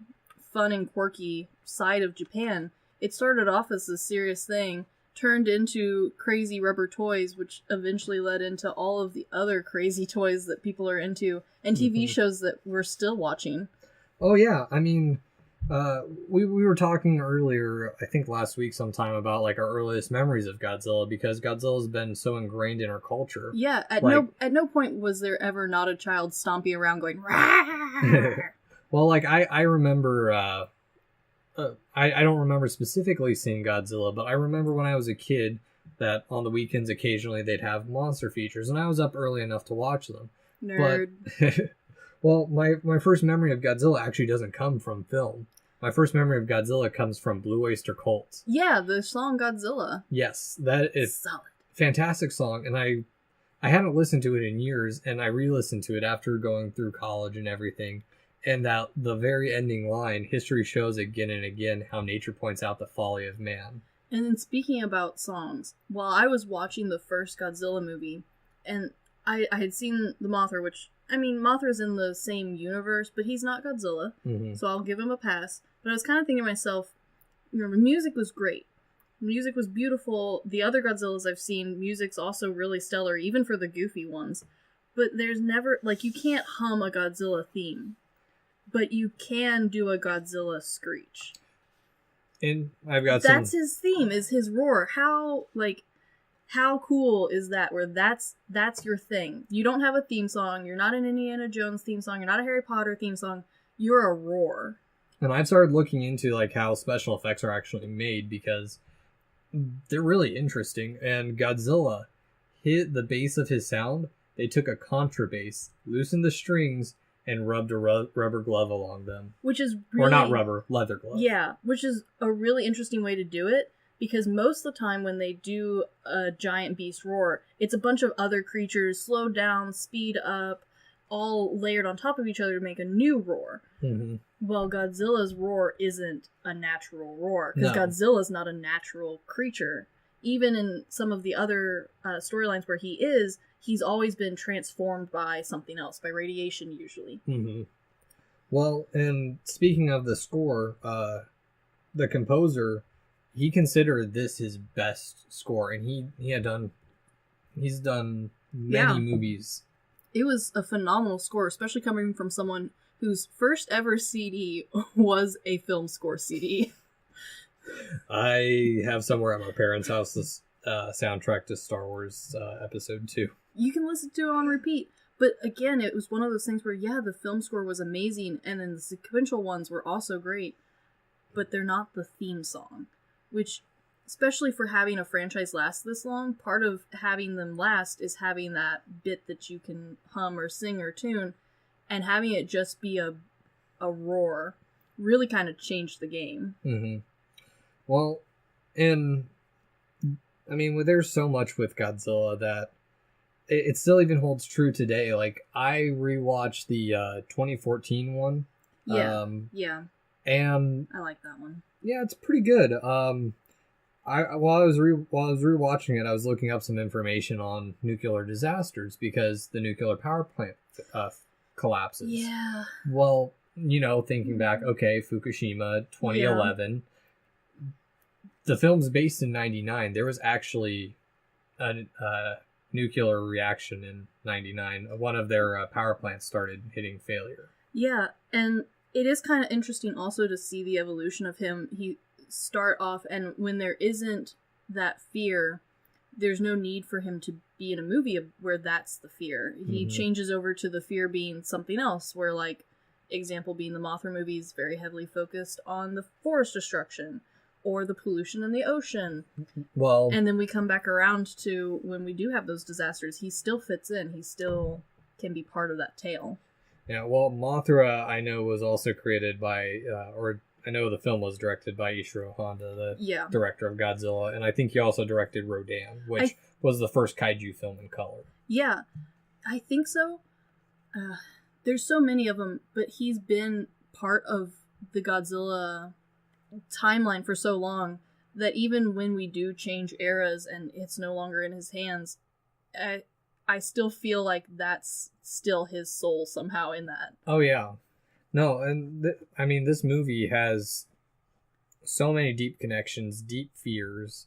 Speaker 3: fun and quirky side of Japan. It started off as a serious thing, turned into crazy rubber toys, which eventually led into all of the other crazy toys that people are into, and TV shows that we're still watching.
Speaker 2: Oh yeah, I mean, we were talking earlier, I think last week sometime, about like our earliest memories of Godzilla, because Godzilla's been so ingrained in our culture.
Speaker 3: Yeah, at no point was there ever not a child stomping around going Rah!
Speaker 2: Well, like, I remember, I don't remember specifically seeing Godzilla, but I remember when I was a kid that on the weekends occasionally they'd have monster features, and I was up early enough to watch them.
Speaker 3: Nerd.
Speaker 2: Well, my first memory of Godzilla actually doesn't come from film. My first memory of Godzilla comes from Blue Oyster Cult.
Speaker 3: Yeah, the song Godzilla.
Speaker 2: Yes, that is
Speaker 3: Solid.
Speaker 2: fantastic song, and I hadn't listened to it in years, and I re-listened to it after going through college and everything. And that the very ending line, history shows again and again how nature points out the folly of man.
Speaker 3: And then speaking about songs, while I was watching the first Godzilla movie, and I had seen the Mothra, which, I mean, Mothra's in the same universe, but he's not Godzilla, so I'll give him a pass. But I was kind of thinking to myself, you know, the music was great. The music was beautiful. The other Godzillas I've seen, music's also really stellar, even for the goofy ones. But there's never, like, you can't hum a Godzilla theme. But you can do a Godzilla screech.
Speaker 2: And I've got
Speaker 3: That's his theme, is his roar. How cool is that, where that's your thing? You don't have a theme song, you're not an Indiana Jones theme song, you're not a Harry Potter theme song, you're a roar.
Speaker 2: And I've started looking into like how special effects are actually made, because they're really interesting. And Godzilla hit the base of his sound, they took a contrabass, loosened the strings, and rubbed a rubber glove along them.
Speaker 3: Which is really...
Speaker 2: Or not rubber, leather glove.
Speaker 3: Yeah, which is a really interesting way to do it, because most of the time when they do a giant beast roar, it's a bunch of other creatures slowed down, speed up, all layered on top of each other to make a new roar.
Speaker 2: Mm-hmm.
Speaker 3: Well, Godzilla's roar isn't a natural roar, because
Speaker 2: No.
Speaker 3: Godzilla's not a natural creature. Even in some of the other storylines where he's always been transformed by something else, by radiation usually.
Speaker 2: Mm-hmm. Well, and speaking of the score, the composer, he considered this his best score, and he's done many movies.
Speaker 3: It was a phenomenal score, especially coming from someone whose first ever CD was a film score CD.
Speaker 2: I have somewhere at my parents' house this soundtrack to Star Wars Episode 2.
Speaker 3: You can listen to it on repeat. But again, it was one of those things where, yeah, the film score was amazing, and then the sequential ones were also great, but they're not the theme song. Which, especially for having a franchise last this long, part of having them last is having that bit that you can hum or sing or tune, and having it just be a roar really kind of changed the game.
Speaker 2: Mm-hmm. Well, and I mean, there's so much with Godzilla that it still even holds true today. Like, I rewatched the 2014 one.
Speaker 3: Yeah,
Speaker 2: and
Speaker 3: I like that one.
Speaker 2: Yeah, it's pretty good. While I was rewatching it, I was looking up some information on nuclear disasters, because the nuclear power plant collapses.
Speaker 3: Yeah.
Speaker 2: Well, you know, thinking back, okay, Fukushima, 2011. The film's based in 99. There was actually a nuclear reaction in 99. One of their power plants started hitting failure.
Speaker 3: Yeah, and it is kind of interesting also to see the evolution of him. He start off, and when there isn't that fear, there's no need for him to be in a movie where that's the fear. He changes over to the fear being something else, where, like, example being the Mothra movies, very heavily focused on the forest destruction or the pollution in the ocean.
Speaker 2: Well,
Speaker 3: and then we come back around to when we do have those disasters, he still fits in. He still can be part of that tale.
Speaker 2: Yeah, well, Mothra, I know, was also created by, or I know the film was directed by Ishiro Honda, the director of Godzilla, and I think he also directed Rodan, which was the first kaiju film in color. Yeah,
Speaker 3: I think so. There's so many of them, but he's been part of the Godzilla timeline for so long that even when we do change eras and it's no longer in his hands, I still feel like that's still his soul somehow in that.
Speaker 2: Oh, yeah. No, and I mean, this movie has so many deep connections, deep fears,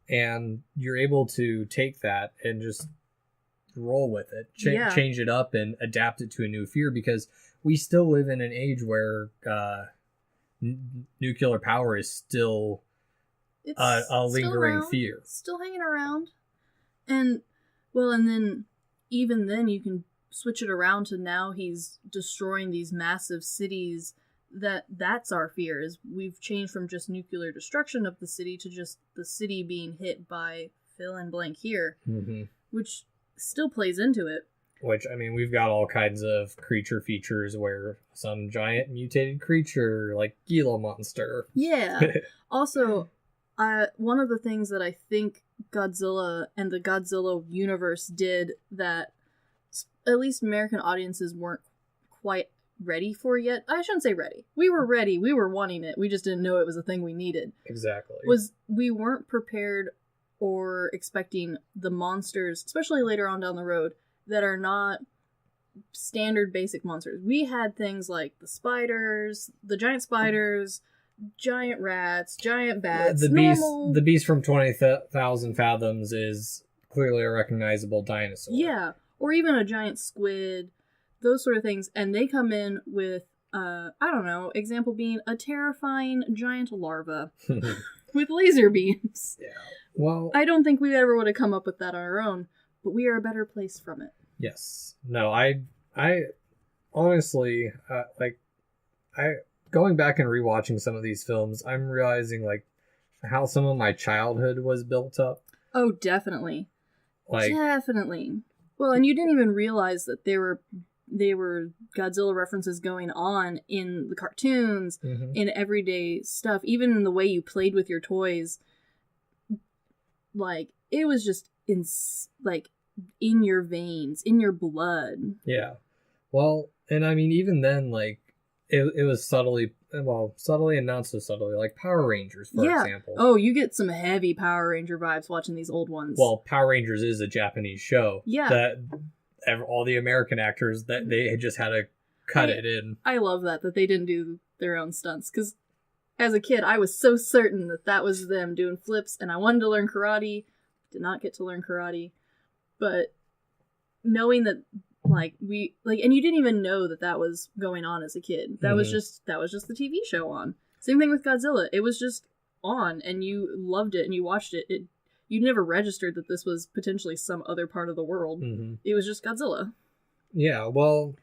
Speaker 2: and you're able to take that and just roll with it, change it up and adapt it to a new fear, because we still live in an age where nuclear power is still a lingering fear.
Speaker 3: It's still hanging around. And, well, and then, even then, you can switch it around to now he's destroying these massive cities. That's our fear, is we've changed from just nuclear destruction of the city to just the city being hit by fill in blank here, which still plays into it.
Speaker 2: Which, I mean, we've got all kinds of creature features where some giant mutated creature, like Gila Monster.
Speaker 3: Yeah. Also, one of the things that I think Godzilla and the Godzilla universe did that at least American audiences weren't quite ready for yet. I shouldn't say ready. We were ready. We were wanting it. We just didn't know it was a thing we needed.
Speaker 2: Exactly.
Speaker 3: Was we weren't prepared or expecting the monsters, especially later on down the road, that are not standard basic monsters. We had things like the spiders, the giant spiders, giant rats, giant bats.
Speaker 2: The beast from 20,000 Fathoms is clearly a recognizable dinosaur.
Speaker 3: Yeah, or even a giant squid, those sort of things. And they come in with, I don't know, example being a terrifying giant larva with laser beams.
Speaker 2: Yeah. Well,
Speaker 3: I don't think we ever would have come up with that on our own, but we are a better place from it.
Speaker 2: Yes. No, I honestly, going back and rewatching some of these films, I'm realizing, like, how some of my childhood was built up.
Speaker 3: Oh, definitely.
Speaker 2: Like,
Speaker 3: definitely. Well, and you didn't even realize that there were Godzilla references going on in the cartoons, in everyday stuff, even in the way you played with your toys. Like, it was just in your veins, in your blood.
Speaker 2: Yeah. Well, and I mean, even then, like, it was subtly and not so subtly, like Power Rangers, for example.
Speaker 3: Oh, you get some heavy Power Ranger vibes watching these old ones.
Speaker 2: Well, Power Rangers is a Japanese show.
Speaker 3: Yeah.
Speaker 2: That all the American actors, that they had just had to cut it in.
Speaker 3: I love that they didn't do their own stunts, because as a kid, I was so certain that was them doing flips, and I wanted to learn karate. Did not get to learn karate. But knowing that, and you didn't even know that was going on as a kid. That was just the TV show on. Same thing with Godzilla. It was just on, and you loved it, and you watched it. You never registered that this was potentially some other part of the world. It was just Godzilla.
Speaker 2: Yeah, well,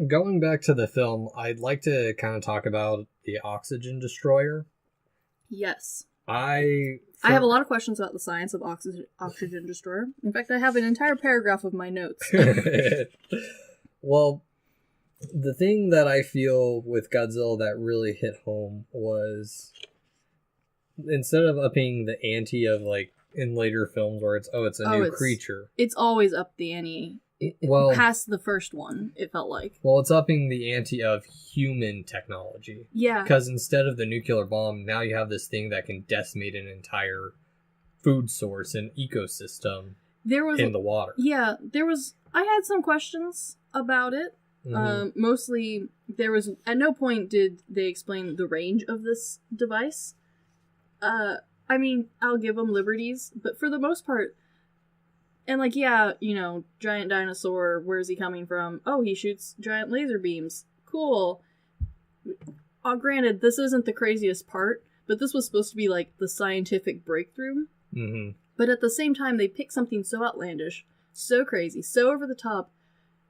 Speaker 2: going back to the film, I'd like to kind of talk about the oxygen destroyer.
Speaker 3: Yes.
Speaker 2: I
Speaker 3: have a lot of questions about the science of oxygen destroyer. In fact, I have an entire paragraph of my notes.
Speaker 2: Well, the thing that I feel with Godzilla that really hit home was, instead of upping the ante of, like, in later films where it's a new creature.
Speaker 3: It's always up the ante. Past the first one, it felt like.
Speaker 2: Well, it's upping the ante of human technology.
Speaker 3: Yeah.
Speaker 2: Because instead of the nuclear bomb, now you have this thing that can decimate an entire food source and ecosystem in the water.
Speaker 3: Yeah, I had some questions about it. Mostly, at no point did they explain the range of this device. I mean, I'll give them liberties, but for the most part, and giant dinosaur, where's he coming from? Oh, he shoots giant laser beams. Cool. Granted, this isn't the craziest part, but this was supposed to be, like, the scientific breakthrough. But at the same time, they picked something so outlandish, so crazy, so over the top,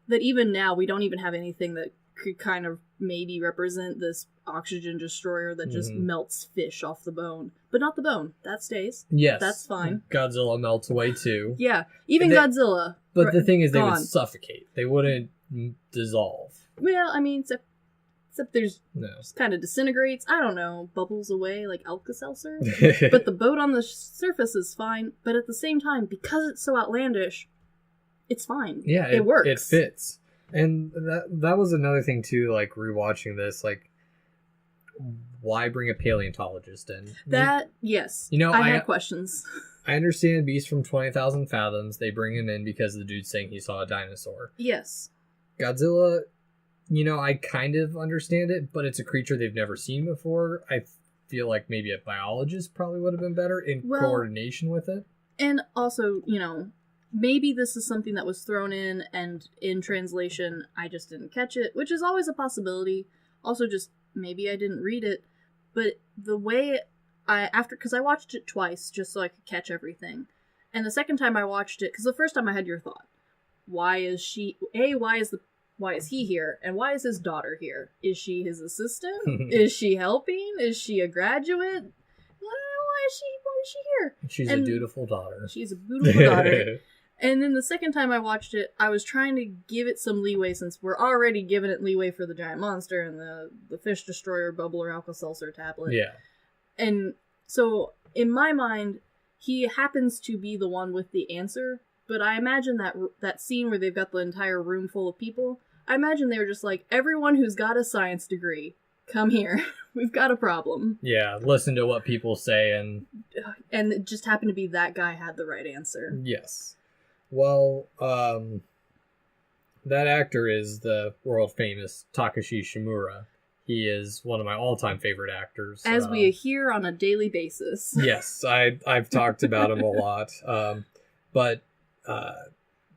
Speaker 3: that even now we don't even have anything that could kind of maybe represent this oxygen destroyer that just melts fish off the bone. But not the bone. That stays.
Speaker 2: Yes.
Speaker 3: That's fine.
Speaker 2: Godzilla melts away too.
Speaker 3: Yeah. Godzilla.
Speaker 2: But the thing is, they would suffocate. They wouldn't dissolve.
Speaker 3: Well, I mean, except just kind of disintegrates. I don't know, bubbles away like Alka-Seltzer. But the boat on the surface is fine. But at the same time, because it's so outlandish, it's fine.
Speaker 2: Yeah,
Speaker 3: it works.
Speaker 2: It fits. And that was another thing too, like, rewatching this, like, why bring a paleontologist in?
Speaker 3: Yes. I had questions.
Speaker 2: I understand Beast from 20,000 Fathoms, they bring him in because the dude's saying he saw a dinosaur.
Speaker 3: Yes.
Speaker 2: Godzilla, I kind of understand it, but it's a creature they've never seen before. I feel like maybe a biologist probably would have been better in coordination with it.
Speaker 3: And also, maybe this is something that was thrown in, and in translation, I just didn't catch it, which is always a possibility. Also, just maybe I didn't read it. But the way because I watched it twice just so I could catch everything. And the second time I watched it, because the first time I had your thought, why is he here? And why is his daughter here? Is she his assistant? Is she helping? Is she a graduate? Why is she here?
Speaker 2: She's a dutiful daughter.
Speaker 3: She's a beautiful daughter. And then the second time I watched it, I was trying to give it some leeway since we're already giving it leeway for the giant monster and the fish destroyer bubble or Alka-Seltzer tablet.
Speaker 2: Yeah.
Speaker 3: And so, in my mind, he happens to be the one with the answer, but I imagine that scene where they've got the entire room full of people, I imagine they were just like, everyone who's got a science degree, come here. We've got a problem.
Speaker 2: Yeah, listen to what people say and...
Speaker 3: And it just happened to be that guy had the right answer.
Speaker 2: Yes. Well, that actor is the world-famous Takashi Shimura. He is one of my all-time favorite actors.
Speaker 3: As we hear on a daily basis.
Speaker 2: Yes, I've talked about him a lot. But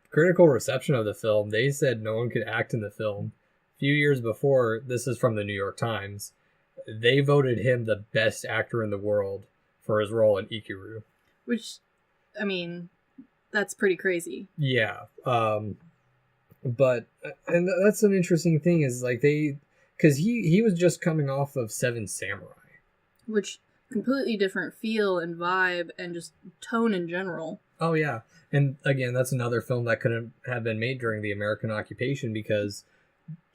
Speaker 2: critical reception of the film, they said no one could act in the film. A few years before, this is from the New York Times, they voted him the best actor in the world for his role in Ikiru.
Speaker 3: Which, I mean, that's pretty crazy.
Speaker 2: Yeah. But, and that's an interesting thing is like because he was just coming off of Seven Samurai.
Speaker 3: Which, completely different feel and vibe and just tone in general.
Speaker 2: Oh, yeah. And again, that's another film that couldn't have been made during the American occupation because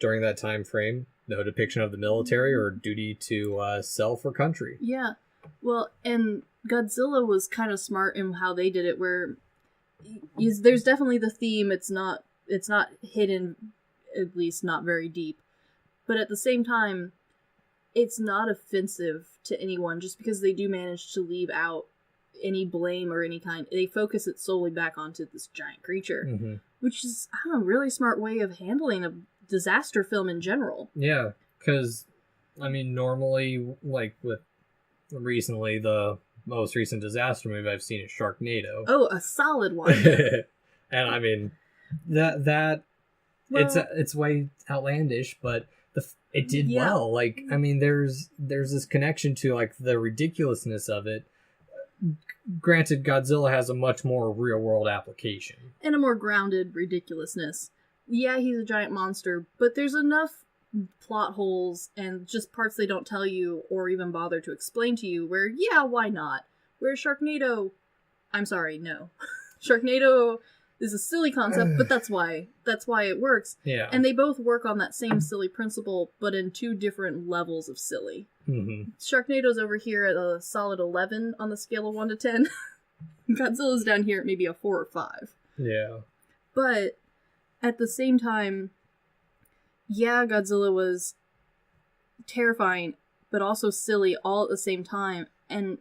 Speaker 2: during that time frame, no depiction of the military or duty to sell for country.
Speaker 3: Yeah. Well, and Godzilla was kind of smart in how they did it, where there's definitely the theme. It's not hidden, at least not very deep. But at the same time, it's not offensive to anyone just because they do manage to leave out any blame or any kind. They focus it solely back onto this giant creature,
Speaker 2: Mm-hmm.
Speaker 3: which is, I don't know, a really smart way of handling a disaster film in general.
Speaker 2: Yeah, because, I mean, normally, like, with recently, the most recent disaster movie I've seen is Sharknado.
Speaker 3: Oh, a solid one.
Speaker 2: And, I mean, that well, it's way outlandish, but it did well. Like, I mean, there's this connection to, like, the ridiculousness of it. Granted, Godzilla has a much more real-world application.
Speaker 3: And a more grounded ridiculousness. Yeah, he's a giant monster, but there's enough plot holes and just parts they don't tell you or even bother to explain to you where, yeah, why not? Where Sharknado... I'm sorry, no. Sharknado is a silly concept, but that's why it works.
Speaker 2: Yeah.
Speaker 3: And they both work on that same silly principle, but in two different levels of silly.
Speaker 2: Mm-hmm.
Speaker 3: Sharknado's over here at a solid 11 on the scale of 1 to 10. Godzilla's down here at maybe a 4 or 5.
Speaker 2: Yeah.
Speaker 3: But at the same time, yeah, Godzilla was terrifying, but also silly all at the same time. And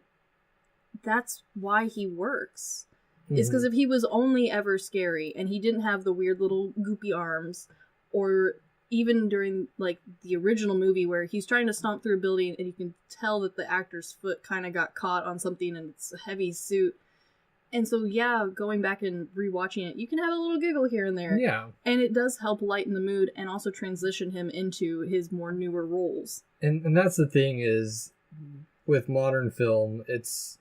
Speaker 3: that's why he works. Is because if he was only ever scary and he didn't have the weird little goopy arms, or even during like the original movie where he's trying to stomp through a building and you can tell that the actor's foot kind of got caught on something and it's a heavy suit. And so, yeah, going back and rewatching it, you can have a little giggle here and there.
Speaker 2: Yeah. And
Speaker 3: it does help lighten the mood and also transition him into his more newer roles.
Speaker 2: And that's the thing is, with modern film,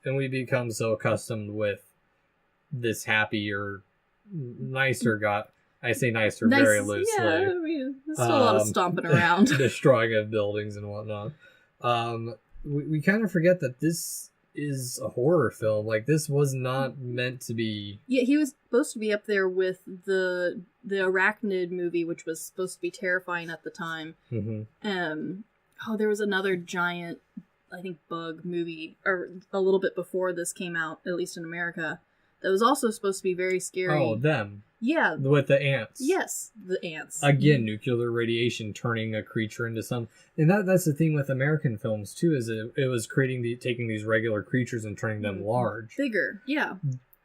Speaker 2: and we become so accustomed with this happier, nicer I say nicer nice, very loosely.
Speaker 3: Yeah, I mean, there's still a lot of stomping around.
Speaker 2: Destroying of buildings and whatnot. We kind of forget that this is a horror film. Like, this was not meant to be...
Speaker 3: Yeah, he was supposed to be up there with the Arachnid movie, which was supposed to be terrifying at the time.
Speaker 2: Mm-hmm.
Speaker 3: There was another giant, I think, bug movie, or a little bit before this came out, at least in America, that was also supposed to be very scary.
Speaker 2: Oh, them.
Speaker 3: Yeah.
Speaker 2: With the ants.
Speaker 3: Yes, the ants.
Speaker 2: Again, nuclear radiation turning a creature into some... And that's the thing with American films, too, is it was taking these regular creatures and turning them large.
Speaker 3: Bigger, yeah.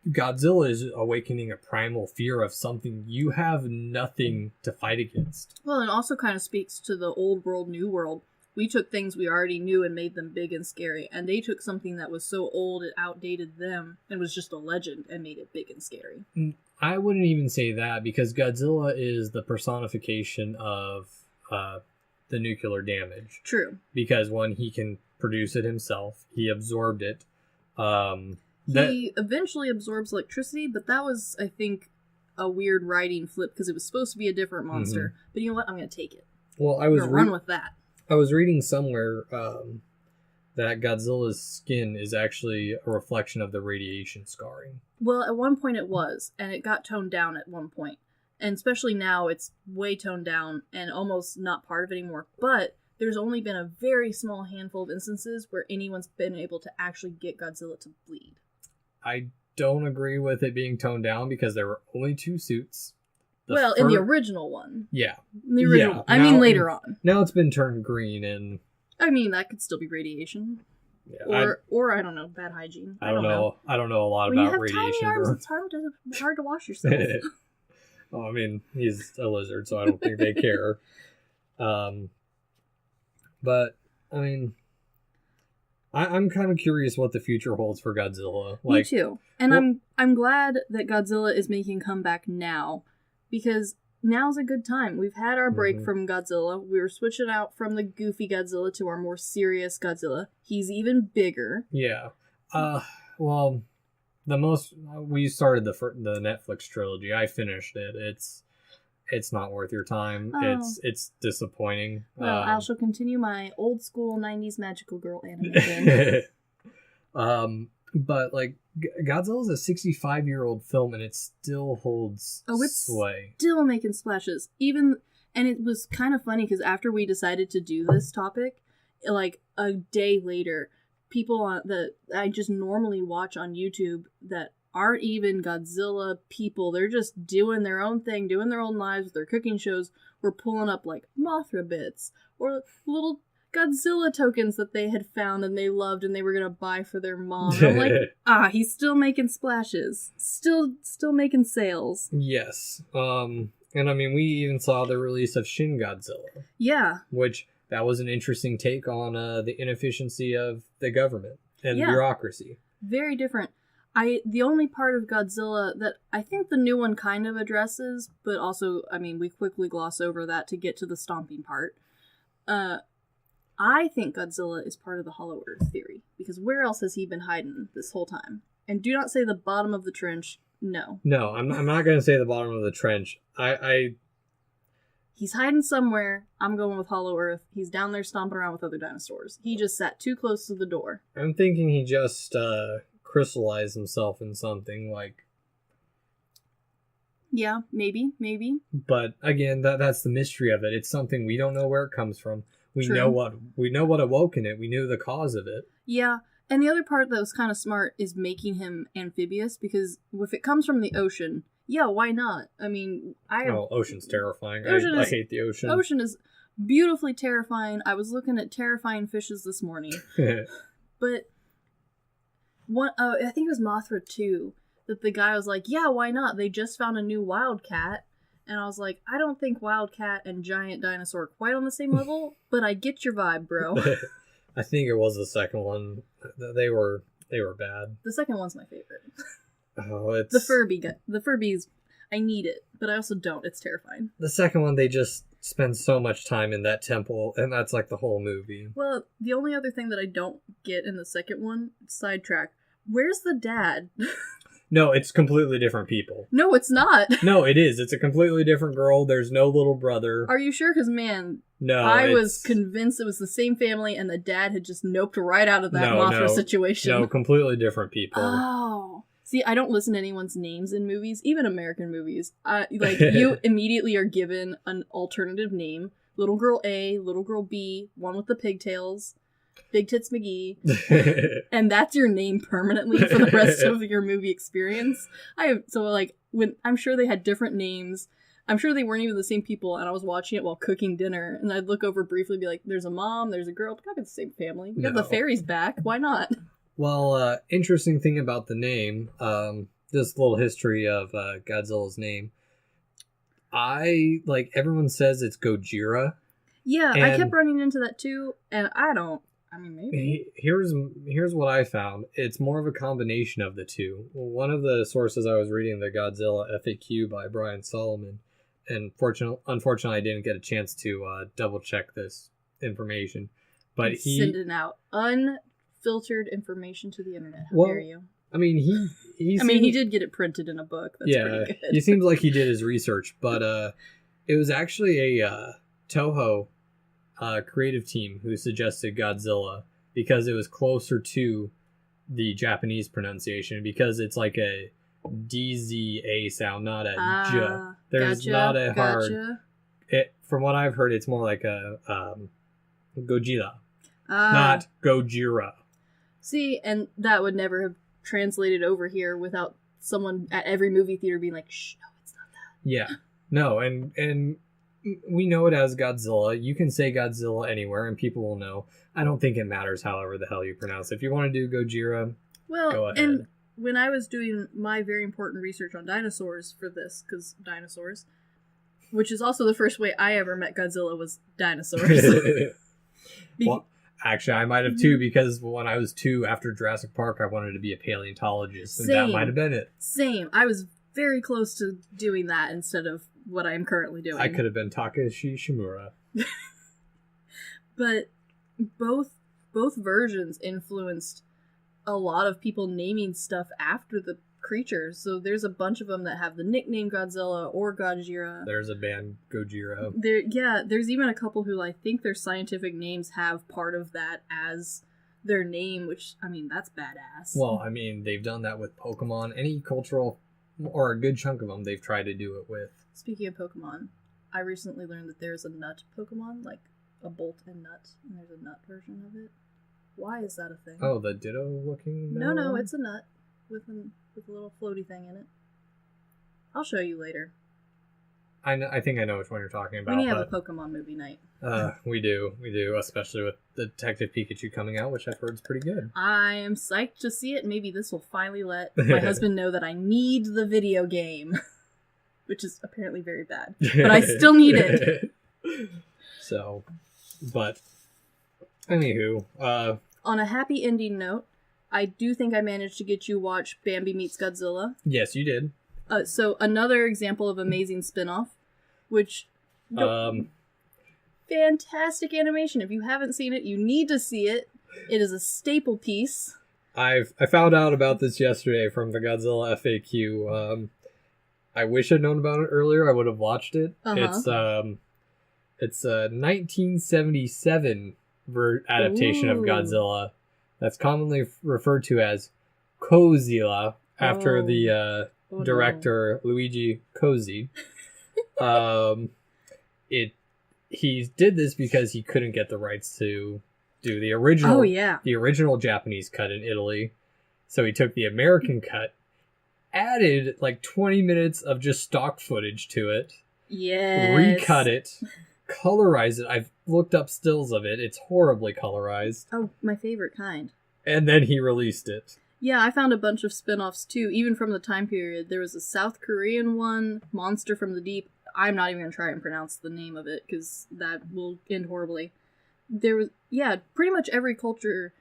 Speaker 2: Godzilla is awakening a primal fear of something you have nothing to fight against.
Speaker 3: Well, it also kind of speaks to the old world, new world. We took things we already knew and made them big and scary, and they took something that was so old it outdated them and was just a legend and made it big and scary.
Speaker 2: I wouldn't even say that, because Godzilla is the personification of the nuclear damage.
Speaker 3: True.
Speaker 2: Because when he can produce it himself, he absorbed it.
Speaker 3: He eventually absorbs electricity, but that was, I think, a weird writing flip because it was supposed to be a different monster. Mm-hmm. But you know what? I'm going to take it.
Speaker 2: Well, I was
Speaker 3: run with that.
Speaker 2: I was reading somewhere that Godzilla's skin is actually a reflection of the radiation scarring.
Speaker 3: Well, at one point it was, and it got toned down at one point. And especially now, it's way toned down and almost not part of it anymore. But there's only been a very small handful of instances where anyone's been able to actually get Godzilla to bleed.
Speaker 2: I don't agree with it being toned down because there were only 2 suits.
Speaker 3: In the original one.
Speaker 2: Yeah.
Speaker 3: In the original.
Speaker 2: Yeah.
Speaker 3: I mean, later on.
Speaker 2: Now it's been turned green and...
Speaker 3: I mean, that could still be radiation.
Speaker 2: Yeah,
Speaker 3: or I don't know, bad hygiene.
Speaker 2: I don't know. I don't know a lot
Speaker 3: when
Speaker 2: about
Speaker 3: you have
Speaker 2: radiation.
Speaker 3: tiny arms, it's hard to wash yourself.
Speaker 2: Well, I mean, he's a lizard, so I don't think they care. But I mean, I'm kind of curious what the future holds for Godzilla.
Speaker 3: Me too. And I'm glad that Godzilla is making a comeback now, because now's a good time. We've had our break from Godzilla. We were switching out from the goofy Godzilla to our more serious Godzilla. He's even bigger.
Speaker 2: Yeah. Well, we started the Netflix trilogy. I finished it. It's not worth your time.
Speaker 3: Oh.
Speaker 2: It's disappointing.
Speaker 3: Well, I shall continue my old school 90s magical girl animation.
Speaker 2: But like Godzilla's a 65-year-old film and it still holds sway.
Speaker 3: Still making splashes. And it was kind of funny because after we decided to do this topic, like a day later, people that I just normally watch on YouTube that aren't even Godzilla people, they're just doing their own thing, doing their own lives with their cooking shows, were pulling up like Mothra bits or little Godzilla tokens that they had found and they loved and they were gonna buy for their mom. And I'm like, he's still making splashes, still making sales.
Speaker 2: Yes, and I mean, we even saw the release of Shin Godzilla.
Speaker 3: Yeah,
Speaker 2: which that was an interesting take on the inefficiency of the government and bureaucracy.
Speaker 3: Very different. The only part of Godzilla that I think the new one kind of addresses, but also, I mean, we quickly gloss over that to get to the stomping part. I think Godzilla is part of the Hollow Earth theory, because where else has he been hiding this whole time? And do not say the bottom of the trench. No.
Speaker 2: No, I'm not going to say the bottom of the trench.
Speaker 3: He's hiding somewhere. I'm going with Hollow Earth. He's down there stomping around with other dinosaurs. He just sat too close to the door.
Speaker 2: I'm thinking he just crystallized himself in something like...
Speaker 3: Yeah, maybe.
Speaker 2: But again, that's the mystery of it. It's something we don't know where it comes from. We
Speaker 3: True.
Speaker 2: know what awoke in it. We knew the cause of it.
Speaker 3: Yeah, and the other part that was kind of smart is making him amphibious, because if it comes from the ocean, yeah, why not? I mean,
Speaker 2: ocean's terrifying. I hate the ocean.
Speaker 3: Ocean is beautifully terrifying. I was looking at terrifying fishes this morning. But I think it was Mothra 2, that the guy was like, yeah, why not? They just found a new wildcat. And I was like, I don't think wildcat and giant dinosaur are quite on the same level, but I get your vibe, bro.
Speaker 2: I think it was the second one. They were bad.
Speaker 3: The second one's my favorite.
Speaker 2: Oh, it's...
Speaker 3: The Furbies, I need it, but I also don't. It's terrifying.
Speaker 2: The second one, they just spend so much time in that temple, and that's like the whole movie.
Speaker 3: Well, the only other thing that I don't get in the second one, sidetrack, where's the dad?
Speaker 2: No, it's completely different people.
Speaker 3: No, it's not.
Speaker 2: No, it is. It's a completely different girl. There's no little brother.
Speaker 3: Are you sure? Because, man,
Speaker 2: no,
Speaker 3: I was convinced it was the same family and the dad had just noped right out of that Mothra situation.
Speaker 2: No, completely different people.
Speaker 3: Oh. See, I don't listen to anyone's names in movies, even American movies. You immediately are given an alternative name. Little girl A, little girl B, one with the pigtails. Big Tits McGee, and that's your name permanently for the rest of your movie experience. When I'm sure they had different names. I'm sure they weren't even the same people, and I was watching it while cooking dinner, and I'd look over briefly and be like, there's a mom, there's a girl, but it's the same family. We got the fairies back, why not?
Speaker 2: Well, interesting thing about the name, this little history of Godzilla's name. Everyone says it's Gojira.
Speaker 3: Yeah, I kept running into that too, and maybe.
Speaker 2: Here's what I found. It's more of a combination of the two. One of the sources I was reading, the Godzilla FAQ by Brian Solomon, and unfortunately I didn't get a chance to double check this information. But he
Speaker 3: sending out unfiltered information to the internet. How dare you?
Speaker 2: I mean, he
Speaker 3: did get it printed in a book. That's pretty good.
Speaker 2: He seems like he did his research, but it was actually a Toho creative team who suggested Godzilla because it was closer to the Japanese pronunciation, because it's like a DZA sound, not a J. There's
Speaker 3: gotcha,
Speaker 2: not a hard.
Speaker 3: gotcha.
Speaker 2: From what I've heard, it's more like a Godzilla,
Speaker 3: Ah.
Speaker 2: not Gojira.
Speaker 3: See, and that would never have translated over here without someone at every movie theater being like, "Shh, no, it's not that."
Speaker 2: Yeah, no, and we know it as Godzilla. You can say Godzilla anywhere, and people will know. I don't think it matters, however the hell you pronounce it. If you want to do Gojira,
Speaker 3: Well,
Speaker 2: go ahead.
Speaker 3: and when I was doing my very important research on dinosaurs for this, because dinosaurs, which is also the first way I ever met Godzilla, was dinosaurs.
Speaker 2: Well, actually, I might have too, because when I was 2, after Jurassic Park, I wanted to be a paleontologist, and that
Speaker 3: Same.
Speaker 2: might have been it.
Speaker 3: Same. I was very close to doing that instead of what I am currently doing.
Speaker 2: I could have been Takashi Shimura.
Speaker 3: But both versions influenced a lot of people naming stuff after the creatures. So there's a bunch of them that have the nickname Godzilla or Gojira.
Speaker 2: There's a band, Gojira.
Speaker 3: There's even a couple who I think their scientific names have part of that as their name, which, I mean, that's badass.
Speaker 2: Well, I mean, they've done that with Pokemon. Any cultural, or a good chunk of them, they've tried to do it with.
Speaker 3: Speaking of Pokemon, I recently learned that there's a nut Pokemon, like a bolt and nut, and there's a nut version of it. Why is that a thing?
Speaker 2: Oh, the Ditto-looking?
Speaker 3: No, it's a nut with a little floaty thing in it. I'll show you later.
Speaker 2: I think I know which one you're talking about.
Speaker 3: We need to have a Pokemon movie night.
Speaker 2: We do, especially with Detective Pikachu coming out, which I've heard is pretty good.
Speaker 3: I am psyched to see it. Maybe this will finally let my husband know that I need the video game, which is apparently very bad, but I still need it.
Speaker 2: So, but anywho,
Speaker 3: on a happy ending note, I do think I managed to get you watch Bambi Meets Godzilla.
Speaker 2: Yes, you did.
Speaker 3: So another example of amazing spin-off, which fantastic animation. If you haven't seen it, you need to see it. It is a staple piece.
Speaker 2: I found out about this yesterday from the Godzilla FAQ. I wish I'd known about it earlier. I would have watched it. It's a 1977 adaptation of Godzilla that's commonly referred to as Kozilla after the director Luigi Cozzi. He did this because he couldn't get the rights to do the original. The original Japanese cut in Italy, so he took the American cut, added like 20 minutes of just stock footage to it, recut it, colorized it. I've looked up stills of it. It's horribly colorized.
Speaker 3: Oh, my favorite kind.
Speaker 2: And then he released it.
Speaker 3: Yeah, I found a bunch of spin-offs too, even from the time period. There was a South Korean one, Monster from the Deep. I'm not even going to try and pronounce the name of it, because that will end horribly. There was, pretty much every culture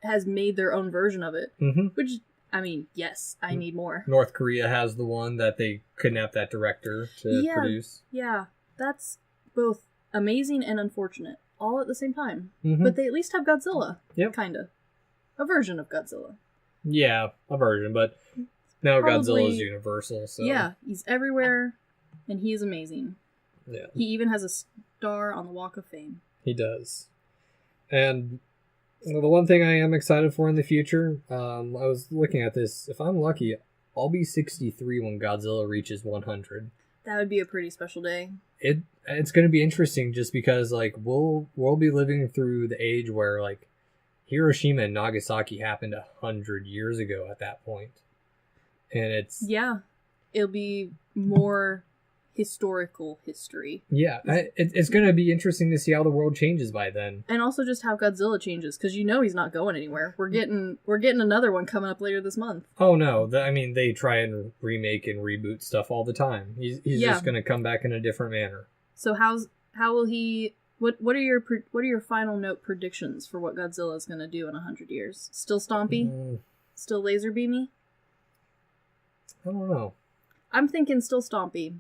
Speaker 3: has made their own version of it. Mm-hmm. Which, I mean, yes, I need more.
Speaker 2: North Korea has the one that they kidnapped that director to produce.
Speaker 3: Yeah, that's both amazing and unfortunate, all at the same time. Mm-hmm. But they at least have Godzilla. Yep. Kinda. A version of Godzilla.
Speaker 2: Yeah, a version, but now Godzilla is universal, so...
Speaker 3: Yeah, he's everywhere, and he is amazing.
Speaker 2: Yeah.
Speaker 3: He even has a star on the Walk of Fame.
Speaker 2: He does. And the one thing I am excited for in the future, I was looking at this, if I'm lucky, I'll be 63 when Godzilla reaches 100.
Speaker 3: That would be a pretty special day.
Speaker 2: It's going to be interesting just because, like, we'll be living through the age where, like, Hiroshima and Nagasaki happened 100 years ago at that point. And it's...
Speaker 3: Yeah. It'll be more historical history.
Speaker 2: Yeah. It's going to be interesting to see how the world changes by then.
Speaker 3: And also just how Godzilla changes, because you know he's not going anywhere. We're getting another one coming up later this month.
Speaker 2: Oh, no. I mean, they try and remake and reboot stuff all the time. He's just going to come back in a different manner.
Speaker 3: So how will he... What are your final note predictions for what Godzilla is going to do in 100 years? Still Stompy? Still laser beamy?
Speaker 2: I don't know.
Speaker 3: I'm thinking still Stompy,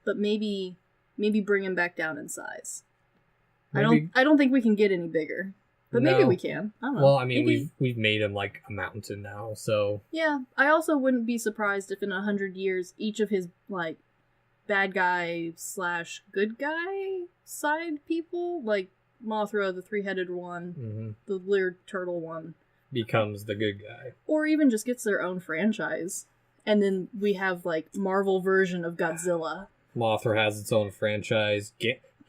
Speaker 3: but maybe bring him back down in size. Maybe. I don't think we can get any bigger, but maybe we can. I don't know.
Speaker 2: Well, I mean, we've made him like a mountain now, so
Speaker 3: yeah. I also wouldn't be surprised if in 100 years each of his like bad guy / good guy side people, like Mothra, the three-headed one, the weird turtle one,
Speaker 2: becomes the good guy.
Speaker 3: Or even just gets their own franchise. And then we have, like, Marvel version of Godzilla.
Speaker 2: Mothra has its own franchise.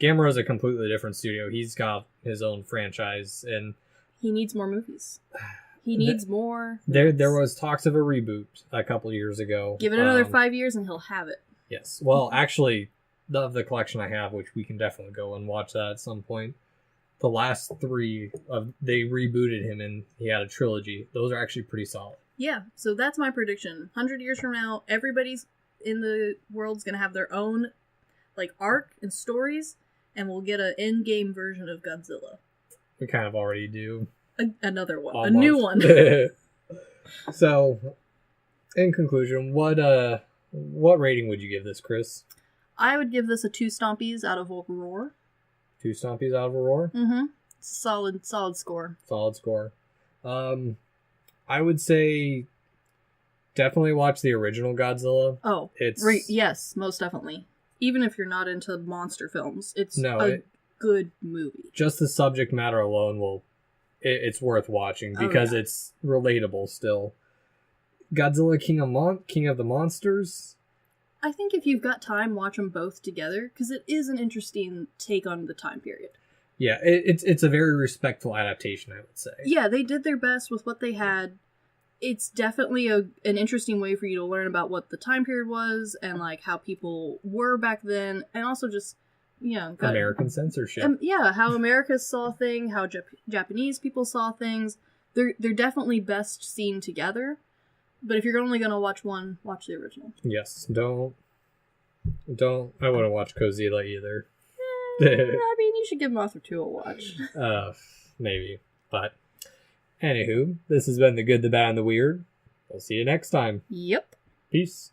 Speaker 2: Gamera is a completely different studio. He's got his own franchise, and
Speaker 3: he needs more movies. He needs more.
Speaker 2: There was talks of a reboot a couple years ago.
Speaker 3: Give it another 5 years and he'll have it.
Speaker 2: Yes. Well, actually, the collection I have, which we can definitely go and watch that at some point. The last three, they rebooted him and he had a trilogy. Those are actually pretty solid.
Speaker 3: Yeah, so that's my prediction. 100 years from now, everybody's in the world's going to have their own, like, arc and stories, and we'll get an in-game version of Godzilla.
Speaker 2: We kind of already do.
Speaker 3: Another one.
Speaker 2: Almost.
Speaker 3: A new one.
Speaker 2: So, in conclusion, what rating would you give this, Chris?
Speaker 3: I would give this a 2 Stompies out of a roar.
Speaker 2: 2 Stompies out of a roar?
Speaker 3: Mm-hmm. Solid score.
Speaker 2: Solid score. I would say definitely watch the original Godzilla.
Speaker 3: Oh, yes, most definitely. Even if you're not into monster films, it's good movie. Just
Speaker 2: the subject matter alone it's worth watching because it's relatable still. Godzilla King of the Monsters.
Speaker 3: I think if you've got time, watch them both together because it is an interesting take on the time period.
Speaker 2: Yeah, it's a very respectful adaptation, I would say.
Speaker 3: Yeah, they did their best with what they had. It's definitely an interesting way for you to learn about what the time period was and like how people were back then, and also just
Speaker 2: American censorship.
Speaker 3: How America saw things, how Japanese people saw things. They're definitely best seen together. But if you're only gonna watch one, watch the original.
Speaker 2: Yes, don't. I wouldn't watch Godzilla either.
Speaker 3: I mean, you should give Mothra 2 a watch.
Speaker 2: Maybe. But, anywho, this has been The Good, the Bad, and the Weird. We'll see you next time.
Speaker 3: Yep.
Speaker 2: Peace.